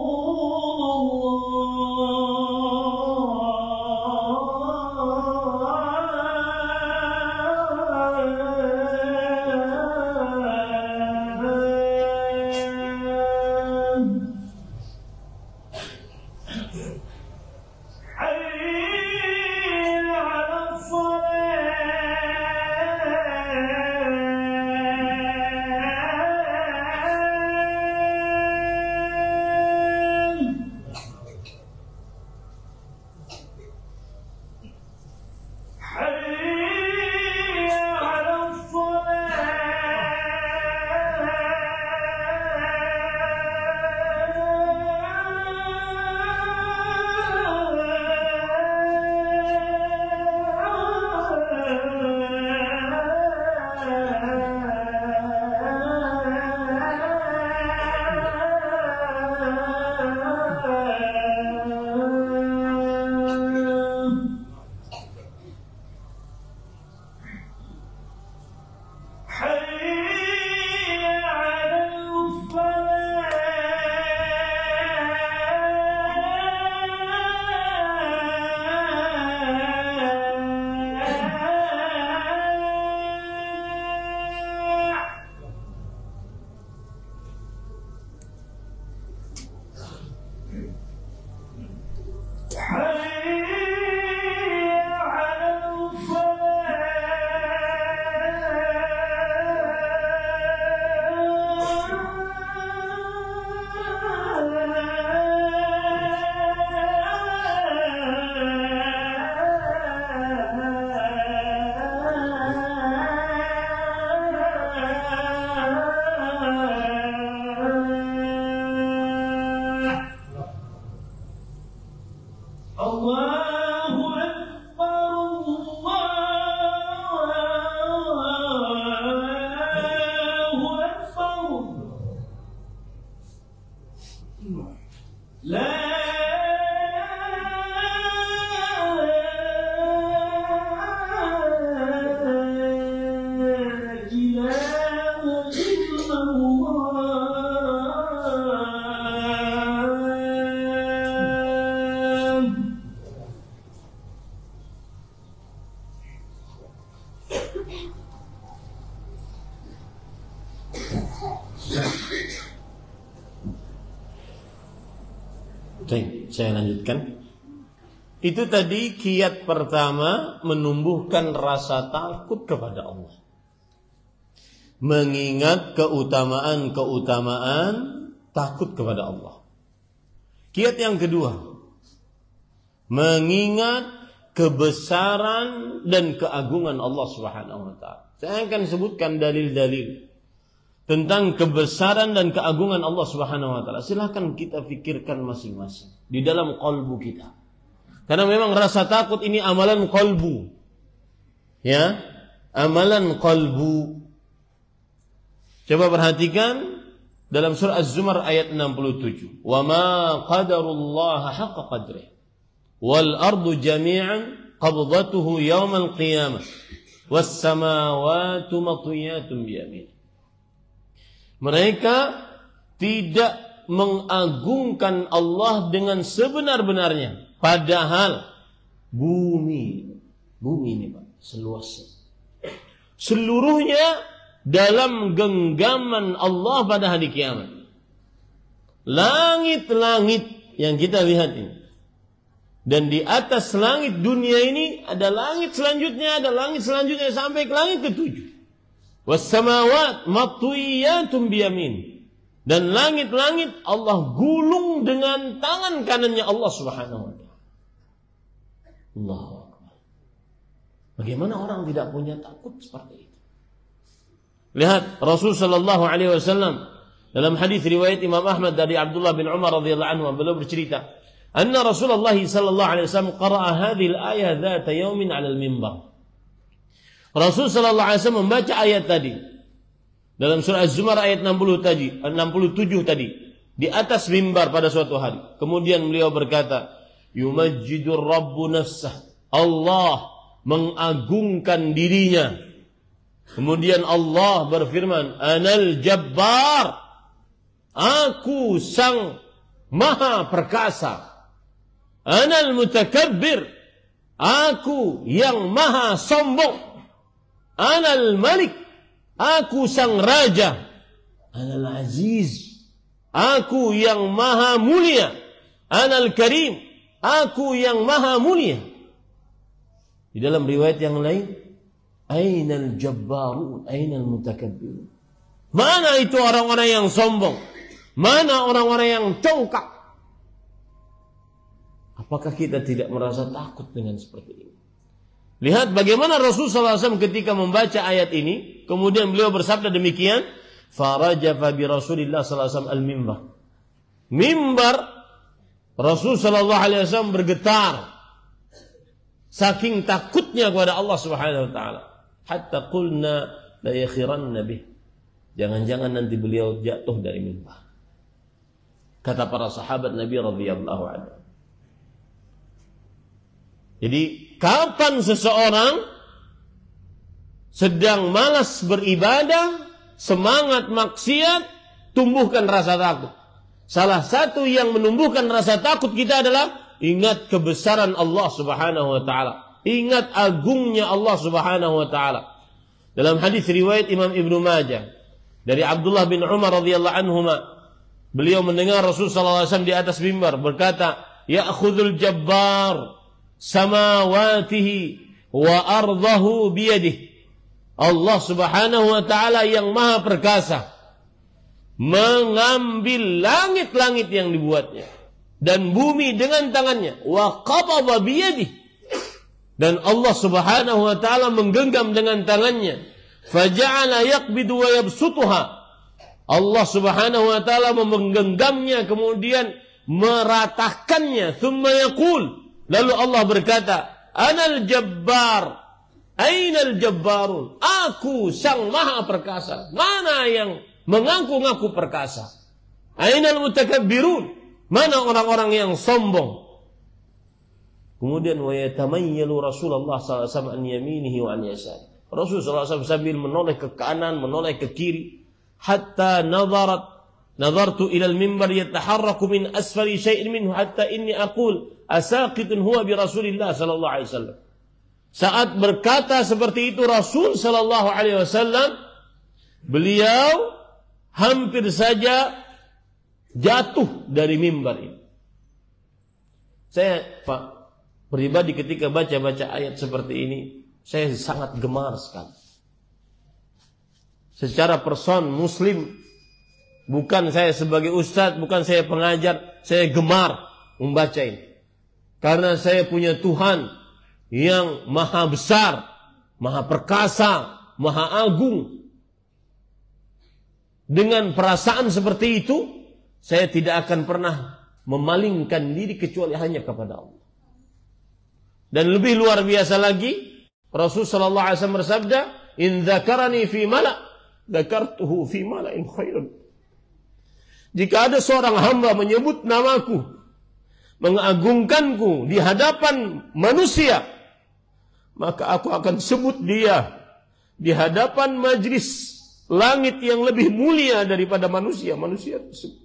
Baik, saya lanjutkan. Itu tadi kiat pertama, menumbuhkan rasa takut kepada Allah. Mengingat keutamaan takut kepada Allah. Kiat yang kedua, mengingat kebesaran dan keagungan Allah Subhanahu wa taala. Saya akan sebutkan dalil-dalil tentang kebesaran dan keagungan Allah Subhanahu wa taala. Silakan kita pikirkan masing-masing di dalam kalbu kita. Karena memang rasa takut ini amalan kalbu. Ya, amalan kalbu. Coba perhatikan dalam surah Az-Zumar ayat 67. Wa ma qadarullaha haqqa qadrih. Wal ardu jami'an qabdatuhu yawmal qiyamah. Was samawati matwiyatun biyamin. Mereka tidak mengagungkan Allah dengan sebenar-benarnya. Padahal bumi ini Pak, seluasnya. Seluruhnya dalam genggaman Allah pada hari kiamat. Langit-langit yang kita lihat ini. Dan di atas langit dunia ini ada langit selanjutnya, sampai ke langit ke-7. Was-samawat matwiyatun biyamin. Dan langit-langit Allah gulung dengan tangan kanannya Allah Subhanahu wa taala. Allahu Akbar. Bagaimana orang tidak punya takut seperti itu? Lihat Rasul sallallahu alaihi wasallam dalam hadis riwayat Imam Ahmad dari Abdullah bin Umar radhiyallahu anhu, beliau bercerita, anna Rasulullah sallallahu alaihi wasallam qara'a hadhihi al-ayah dzata yawmin 'ala al-mimbar. Rasul sallallahu alaihi wasallam membaca ayat tadi dalam surah Az-Zumar ayat 67 tadi di atas mimbar pada suatu hari. Kemudian beliau berkata, yumajjidur rabbu nafsah. Allah mengagungkan dirinya. Kemudian Allah berfirman, Anal Jabbar. Aku sang maha perkasa. Anal Mutakabbir. Aku yang maha sombong. Anal Malik. Aku sang raja. Anal Aziz. Aku yang maha mulia. Anal Karim. Aku yang maha mulia. Di dalam riwayat yang lain, Ainal Jabbarun, Ainal Mutakabbirun. Mana itu orang-orang yang sombong? Mana orang-orang yang congkak? Apakah kita tidak merasa takut dengan seperti ini? Lihat bagaimana Rasulullah SAW ketika membaca ayat ini, kemudian beliau bersabda demikian, farajafa bi Rasulillah SAW al-mimbar. Mimbar Rasul sallallahu alaihi wasallam bergetar saking takutnya kepada Allah Subhanahu wa taala. Hatta qulna la yakhiranna bih. Jangan-jangan nanti beliau jatuh dari mimbar. Kata para sahabat Nabi radhiyallahu anhu. Jadi, kapan seseorang sedang malas beribadah, semangat maksiat, tumbuhkan rasa takut. Salah satu yang menumbuhkan rasa takut kita adalah ingat kebesaran Allah Subhanahu wa taala. Ingat agungnya Allah Subhanahu wa taala. Dalam hadis riwayat Imam Ibnu Majah dari Abdullah bin Umar radhiyallahu anhuma, beliau mendengar Rasul sallallahu alaihi wasallam di atas mimbar berkata, "Ya'khudhul jabbar samawatihi wa ardahu biyadihi." Allah Subhanahu wa taala yang maha perkasa mengambil langit-langit yang dibuatnya dan bumi dengan tangannya, wa qabadha biyadihi, dan Allah Subhanahu wa taala menggenggam dengan tangannya, faja'ala yaqbidu wa yabsutuha. Allah Subhanahu wa taala menggenggamnya kemudian meratakannya, thumma yaqul, lalu Allah berkata, Anal Jabbar, Ainal Jabbarun. Aku sang maha perkasa. Mana yang mengaku-ngaku perkasa? Ainal Mutakabbirun. Mana orang-orang yang sombong? Kemudian wa yatamayyalu Rasulullah sallallahu alaihi wasallam an yaminihi wa an yasari. Rasul sallallahu alaihi wasallam sambil menoleh ke kanan, menoleh ke kiri, hatta nadartu ila al-mimbar yataharraku min asfali syai'in minhu hatta inni aqul asaqitun huwa bi Rasulillah sallallahu alaihi wasallam. Saat berkata seperti itu Rasul sallallahu alaihi wasallam, beliau hampir saja jatuh dari mimbar ini. Saya, Pak, pribadi ketika baca-baca ayat seperti ini, saya sangat gemar sekali. Secara person muslim, bukan saya sebagai ustadz, bukan saya pengajar, saya gemar membaca ini. Karena saya punya Tuhan yang maha besar, maha perkasa, maha agung. Dengan perasaan seperti itu, saya tidak akan pernah memalingkan diri kecuali hanya kepada Allah. Dan lebih luar biasa lagi, Rasulullah sallallahu alaihi wasallam bersabda, "In dzakarani fi mala', dzakartuhu fi mala'in khairun." Jika ada seorang hamba menyebut namaku, mengagungkanku di hadapan manusia, maka aku akan sebut dia di hadapan majlis langit yang lebih mulia daripada manusia tersebut.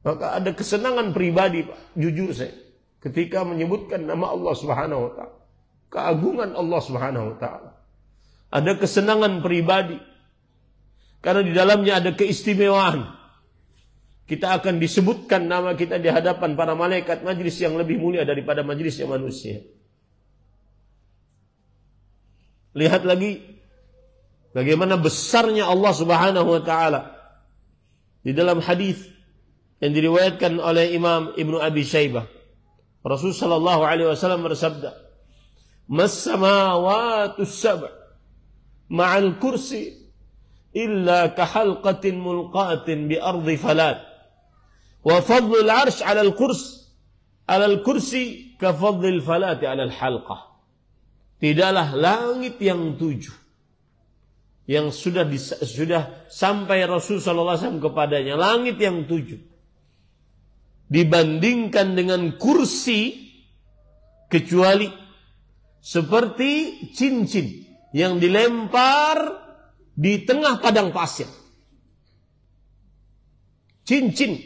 Maka ada kesenangan pribadi, Pak, jujur saya, ketika menyebutkan nama Allah Subhanahu wa taala, keagungan Allah Subhanahu wa taala. Ada kesenangan pribadi karena di dalamnya ada keistimewaan. Kita akan disebutkan nama kita di hadapan para malaikat, majlis yang lebih mulia daripada majlisnya manusia. Lihat lagi bagaimana besarnya Allah Subhanahu wa taala. Di dalam hadis yang diriwayatkan oleh Imam Ibnu Abi Syaibah, Rasul sallallahu alaihi wasallam bersabda, "Mas samawati sab' ma'al kursi illa ka halqatin mulqatin bi ardi falat. Wa fadlul 'arsy 'ala al-kursi ka fadlil falati 'ala al-halqah." Tidaklah langit yang 7 yang sudah sampai Rasul sallallahu alaihi wasallam kepadanya, langit yang 7 dibandingkan dengan kursi kecuali seperti cincin yang dilempar di tengah padang pasir. Cincin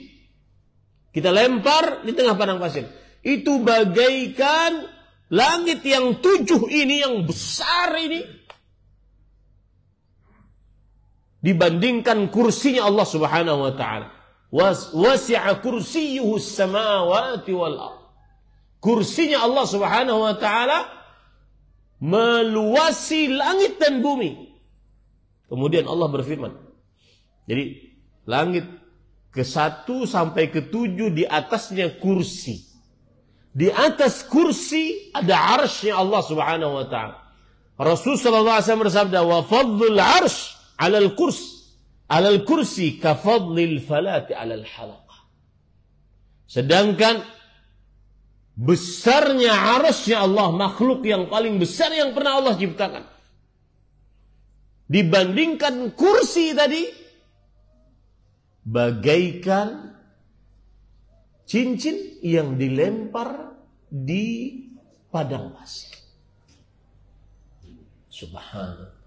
kita lempar di tengah padang pasir. Itu bagaikan langit yang 7 ini, yang besar ini, dibandingkan kursinya Allah Subhanahu wa taala. Wasi'a kursiyyuhu as-samawati wal ardh. Kursinya Allah Subhanahu wa taala meluasi langit dan bumi. Kemudian Allah berfirman. Jadi langit ke-1 sampai ke-7 di atasnya kursi. Di atas kursi ada arsy Allah Subhanahu wa taala. Rasul sallallahu alaihi wasallam bersabda, "Wa fadlul arsy 'alal kursi ka fadlil falati 'alal halaqah." Sedangkan besarnya arsy Allah, makhluk yang paling besar yang pernah Allah ciptakan, dibandingkan kursi tadi, bagaikan cincin yang dilempar di padang pasir. Subhanallah.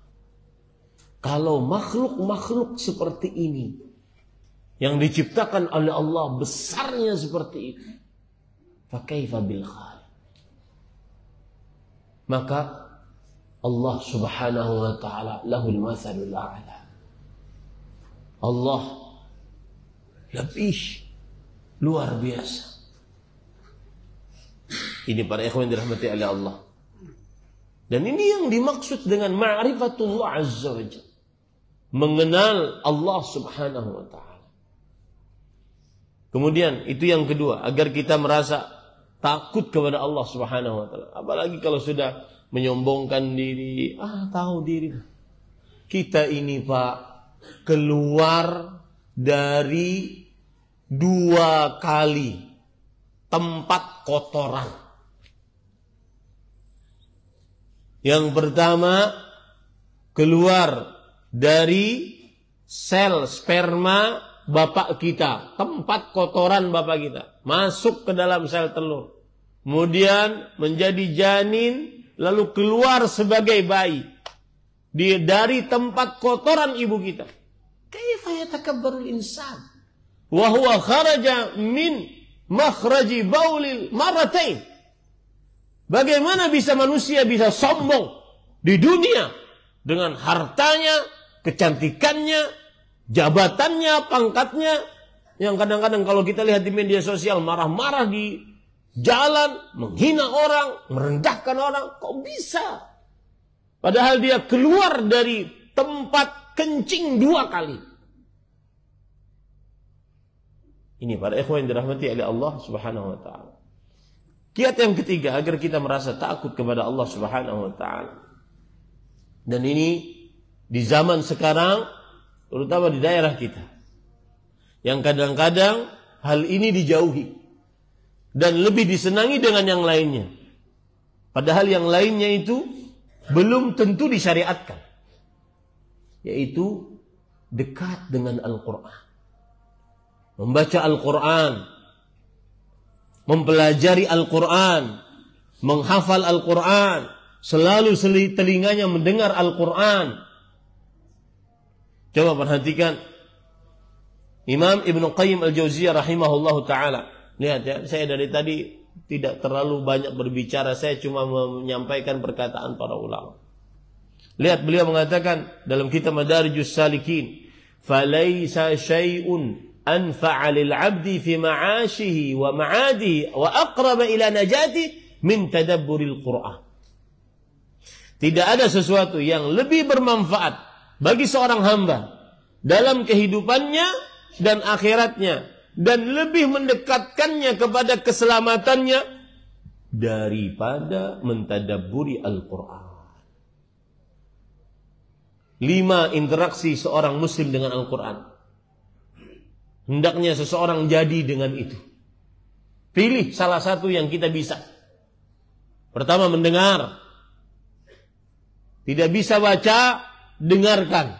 Kalau makhluk-makhluk seperti ini yang diciptakan oleh Allah besarnya seperti itu, fakaifa bil khaliq. Maka Allah Subhanahu wa taala lahul matsalul a'la. Allah lebih luar biasa. Ini para ikhwan dirahmati oleh Allah. Dan ini yang dimaksud dengan ma'rifatullah azza wa jalla. Mengenal Allah Subhanahu wa taala. Kemudian itu yang kedua, agar kita merasa takut kepada Allah Subhanahu wa taala. Apalagi kalau sudah menyombongkan diri, tahu diri. Kita ini, Pak, keluar dari 2 kali tempat kotoran. Yang pertama, keluar dari sel sperma bapak kita, tempat kotoran bapak kita, masuk ke dalam sel telur. Kemudian menjadi janin, lalu keluar sebagai bayi dari tempat kotoran ibu kita. Kaifa yatakabbarul insan wa huwa kharaja min makhraji baulil maratain. Bagaimana bisa manusia bisa sombong di dunia dengan hartanya, kecantikannya, jabatannya, pangkatnya, yang kadang-kadang kalau kita lihat di media sosial marah-marah di jalan, menghina orang, merendahkan orang, kok bisa? Padahal dia keluar dari tempat kencing 2 kali. Ini para ikhwan yang dirahmati oleh Allah Subhanahu wa taala. Kiat yang ketiga, agar kita merasa takut kepada Allah Subhanahu wa taala. Dan ini di zaman sekarang, terutama di daerah kita, yang kadang-kadang hal ini dijauhi dan lebih disenangi dengan yang lainnya. Padahal yang lainnya itu belum tentu disyariatkan, yaitu dekat dengan Al-Quran, membaca Al-Quran, mempelajari Al-Quran, menghafal Al-Quran, selalu telinganya mendengar Al-Quran. Coba perhatikan Imam Ibn Qayyim Al-Jauziyah rahimahullahu ta'ala. Lihat ya, saya dari tadi tidak terlalu banyak berbicara, saya cuma menyampaikan perkataan para ulama. Lihat, beliau mengatakan dalam kitab Madarijus Salikin, "Falaisa syai'un anfa'a lil 'abdi fi ma'ashihi wa ma'adihi wa aqraba ila najati min tadabburil Qur'an." Tidak ada sesuatu yang lebih bermanfaat bagi seorang hamba dalam kehidupannya dan akhiratnya, dan lebih mendekatkannya kepada keselamatannya daripada mentadabburi Al-Quran. 5 interaksi seorang muslim dengan Al-Quran. Hendaknya seseorang jadi dengan itu. Pilih salah satu yang kita bisa. Pertama, mendengar. Tidak bisa baca, dengarkan.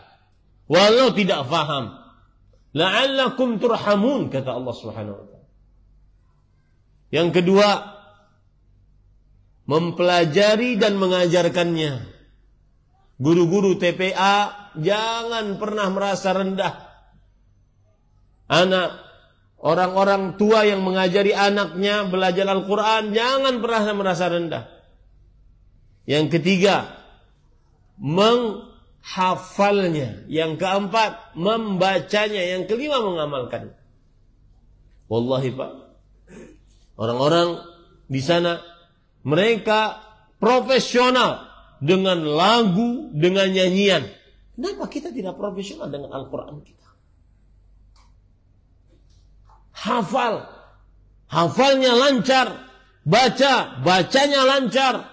Walau tidak faham. La'allakum turhamun, kata Allah Subhanahu wa ta'ala. Yang kedua, mempelajari dan mengajarkannya. Guru-guru TPA jangan pernah merasa rendah. Orang-orang tua yang mengajari anaknya belajar Al-Quran jangan pernah merasa rendah. Yang ketiga, menghafalnya. Yang keempat, membacanya. Yang kelima, mengamalkan. Wallahi Pak, orang-orang di sana mereka profesional dengan lagu, dengan nyanyian. Kenapa kita tidak profesional dengan Al-Quran kita? Hafalnya lancar, bacanya lancar,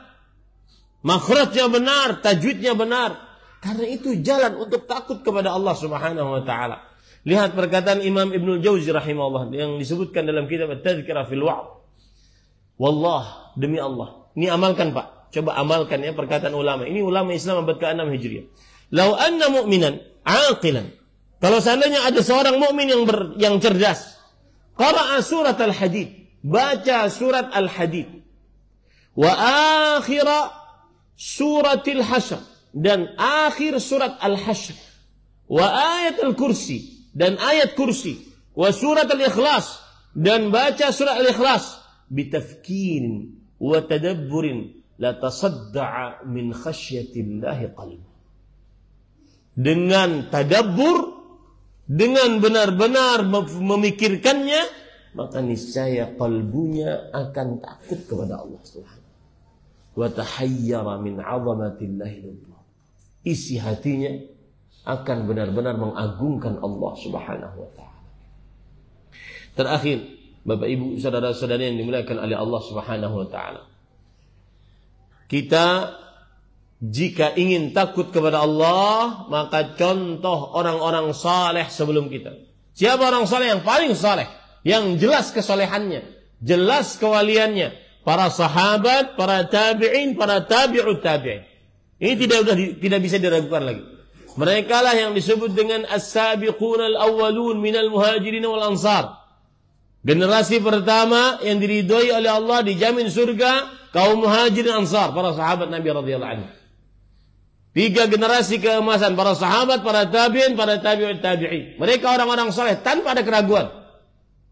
makhrajnya benar, tajwidnya benar. Karena itu jalan untuk takut kepada Allah Subhanahu wa taala. Lihat perkataan Imam Ibnul Jauzi rahimahullah yang disebutkan dalam kitab At-Tadhkirah fil Wa'd. Wallah, demi Allah. Ini amalkan Pak. Coba amalkan ya perkataan ulama. Ini ulama Islam abad ke-6 Hijriah. Lau anna mu'minan aqilan. Kalau seandainya ada seorang mukmin yang cerdas, qara'a surat Al-Hadid, baca surat Al-Hadid. Wa akhira suratil Hasyr, dan akhir surat Al-Hasyr, wa ayat Al-Kursi, dan ayat Kursi, wa surat Al-Ikhlas, dan baca surat Al-Ikhlas, bitafkirin wa tadabburin la tasadda'a min khasyatillahi qalb. Dengan tadabbur, dengan benar-benar memikirkannya, maka niscaya kalbunya akan takut kepada Allah Subhanahu wa tahayyara min 'azamatillahi lillah. Isi hatinya akan benar-benar mengagungkan Allah Subhanahu wa taala. Terakhir, Bapak Ibu, saudara-saudari yang dimuliakan oleh Allah Subhanahu wa taala. Kita jika ingin takut kepada Allah, maka contoh orang-orang saleh sebelum kita. Siapa orang saleh yang paling saleh? Yang jelas kesolehannya, jelas kewaliannya. Para sahabat, para tabi'in, para tabi'ut tabi'in. Ini tidak bisa diragukan lagi. Mereka lah yang disebut dengan as-sabiqun al-awwalun minal muhajirin wal ansar. Generasi pertama yang diridhoi oleh Allah, dijamin surga, kaum muhajirin ansar, para sahabat Nabi radhiyallahu anhu. 3 generasi keemasan, para sahabat, para tabi'in, para tabi'ut tabi'in. Mereka orang-orang saleh tanpa ada keraguan.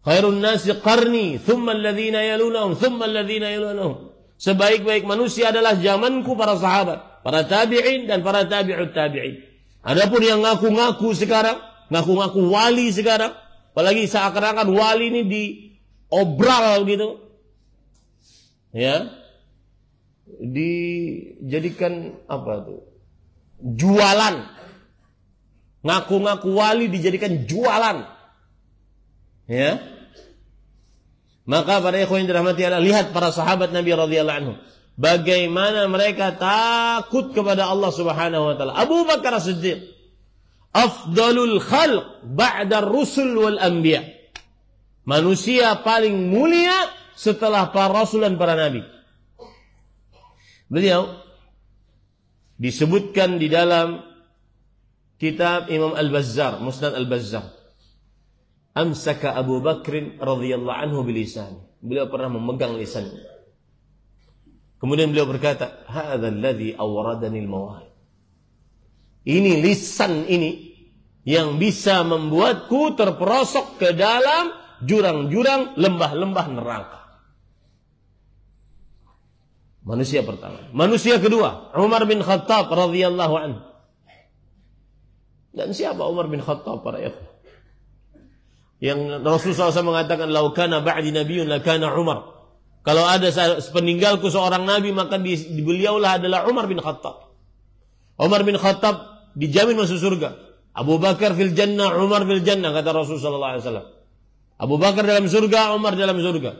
Khairun nasi qarni, thumma alladhina yalunahum, thumma alladhina yalunahum. Sebaik-baik manusia adalah zamanku, para sahabat, para tabi'in, dan para tabi'ut tabi'in. Adapun yang ngaku-ngaku sekarang, ngaku-ngaku wali sekarang, apalagi seakan-akan wali ini diobral gitu, ya, dijadikan apa tuh? Jualan. Ngaku-ngaku wali dijadikan jualan. Ya. Maka para ikhwan yang dirahmati Allah, lihat para sahabat Nabi radhiyallahu anhu, bagaimana mereka takut kepada Allah Subhanahu wa taala. Abu Bakar As-Siddiq, afdalul khalq ba'da ar-rusul wal anbiya. Manusia paling mulia setelah para rasul dan para nabi. Beliau disebutkan di dalam kitab Imam Al-Bazzar, Musnad Al-Bazzar. Amsaka Abu Bakr radhiyallahu anhu bilisan. Beliau pernah memegang lisannya. Kemudian beliau berkata, "Hadzal ladzi awradani al-mawahib." Ini lisan ini yang bisa membuatku terperosok ke dalam jurang-jurang, lembah-lembah neraka. Manusia pertama. Manusia kedua, Umar bin Khattab radhiyallahu anhu. Dan siapa Umar bin Khattab para ikhwan? Yang Rasulullah SAW mengatakan, "Lau kana ba'di nabiyyun lakana Umar." Kalau ada peninggalku seorang nabi, maka beliaulah adalah Umar bin Khattab. Umar bin Khattab dijamin masuk surga. Abu Bakar fil jannah, Umar fil jannah, kata Rasulullah SAW. Abu Bakar dalam surga, Umar dalam surga.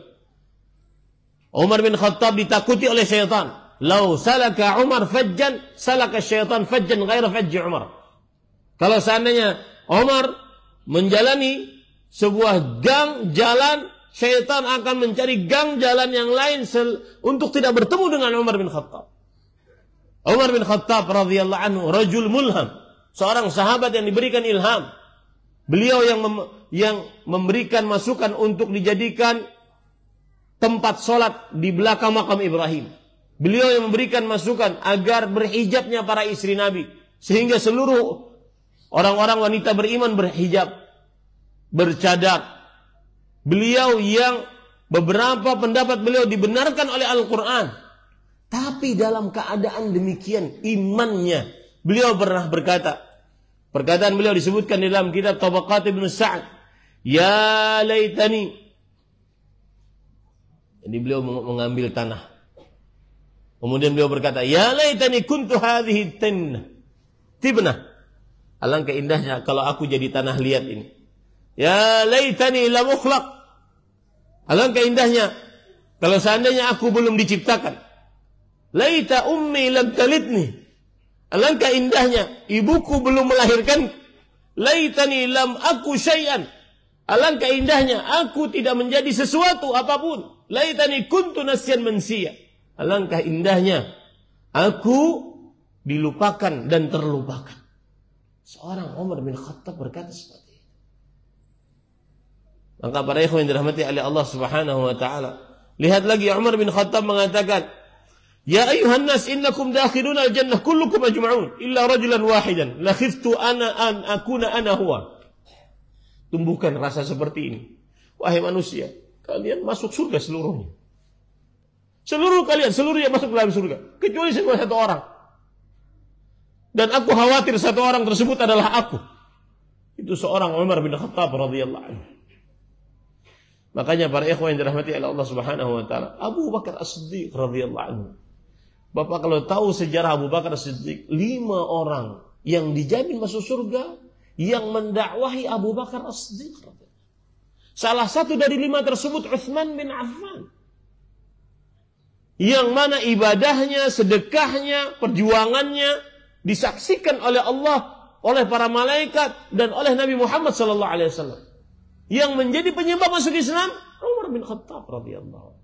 Umar bin Khattab ditakuti oleh syaitan. Lau salaka Umar fajjan, salaka syaitan fajjan ghaira fajji Umar. Kalau seandainya Umar menjalani sebuah gang jalan, syaitan akan mencari gang jalan yang lain untuk tidak bertemu dengan Umar bin Khattab. Umar bin Khattab radhiyallahu anhu rajul mulham, seorang sahabat yang diberikan ilham. Beliau yang memberikan masukan untuk dijadikan tempat sholat di belakang makam Ibrahim. Beliau yang memberikan masukan agar berhijabnya para istri Nabi, sehingga seluruh orang-orang wanita beriman berhijab, bercadar. Beliau yang beberapa pendapat beliau dibenarkan oleh Al-Quran. Tapi dalam keadaan demikian imannya, beliau pernah berkata, perkataan beliau disebutkan di dalam kitab Tabaqat Ibn Sa'ad, "Ya laitani." Jadi beliau mengambil tanah. Kemudian beliau berkata, "Ya laitani kuntu hadhihi tibnah." Alangkah indahnya kalau aku jadi tanah liat ini. Ya laitani lam ukhlaq. Alangkah indahnya kalau seandainya aku belum diciptakan. Laita ummi lam talidni. Alangkah indahnya ibuku belum melahirkan. Laitani lam aku syai'an. Alangkah indahnya aku tidak menjadi sesuatu apapun. Laitani kuntu nasyan mansiya. Alangkah indahnya aku dilupakan dan terlupakan. Seorang Umar bin Khattab berkata seperti itu. Maka para ikhwan yang dirahmati oleh Allah Subhanahu wa taala, lihat lagi Umar bin Khattab mengatakan, "Ya ayuhan nas innakum dakhiluna al-jannah kullukum ajma'un illa rajulan wahidan la khiftu ana an akuna ana huwa." Tumbuhkan rasa seperti ini. Wahai manusia, kalian masuk surga seluruhnya. Seluruh kalian, seluruhnya masuk dalam surga, kecuali satu orang. Dan aku khawatir satu orang tersebut adalah aku. Itu seorang Umar bin Khattab radhiyallahu anhu. Makanya para ikhwan yang dirahmati oleh Allah Subhanahu wa taala, Abu Bakar As-Siddiq radhiyallahu anhu. Bapak kalau tahu sejarah Abu Bakar As-Siddiq, 5 orang yang dijamin masuk surga yang mendakwahi Abu Bakar As-Siddiq. Salah satu dari 5 tersebut Utsman bin Affan. Yang mana ibadahnya, sedekahnya, perjuangannya disaksikan oleh Allah, oleh para malaikat dan oleh Nabi Muhammad sallallahu alaihi wasallam. Yang menjadi penyebab masuk Islam Umar bin Khattab radhiyallahu anhu.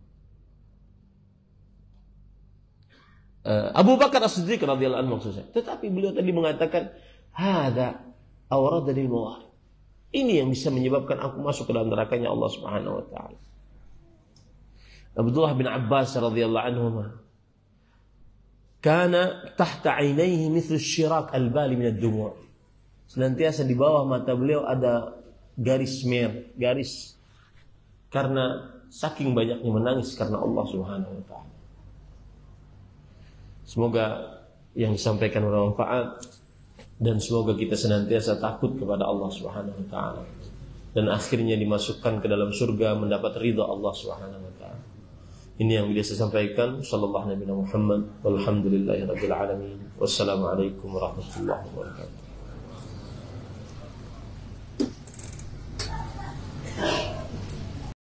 Abu Bakar As-Siddiq radhiyallahu anhu maksud saya. Tetapi beliau tadi mengatakan, "Hada awradani al-mawahib." Ini yang bisa menyebabkan aku masuk ke dalam nerakanya Allah Subhanahu wa taala. Abdullah bin Abbas radhiyallahu anhu kana tahta 'ainaihi mithlu asy-syirak al-bali min ad-dumu'. Senantiasa di bawah mata beliau ada garis merah, garis karena saking banyaknya menangis karena Allah Subhanahu wa taala. Semoga yang disampaikan bermanfaat dan semoga kita senantiasa takut kepada Allah Subhanahu wa taala dan akhirnya dimasukkan ke dalam surga mendapat ridha Allah Subhanahu wa taala. Ini yang bisa saya sampaikan. Sallallahu alaihi Muhammad walhamdulillahirabbil alamin. Wassalamualaikum warahmatullahi wabarakatuh.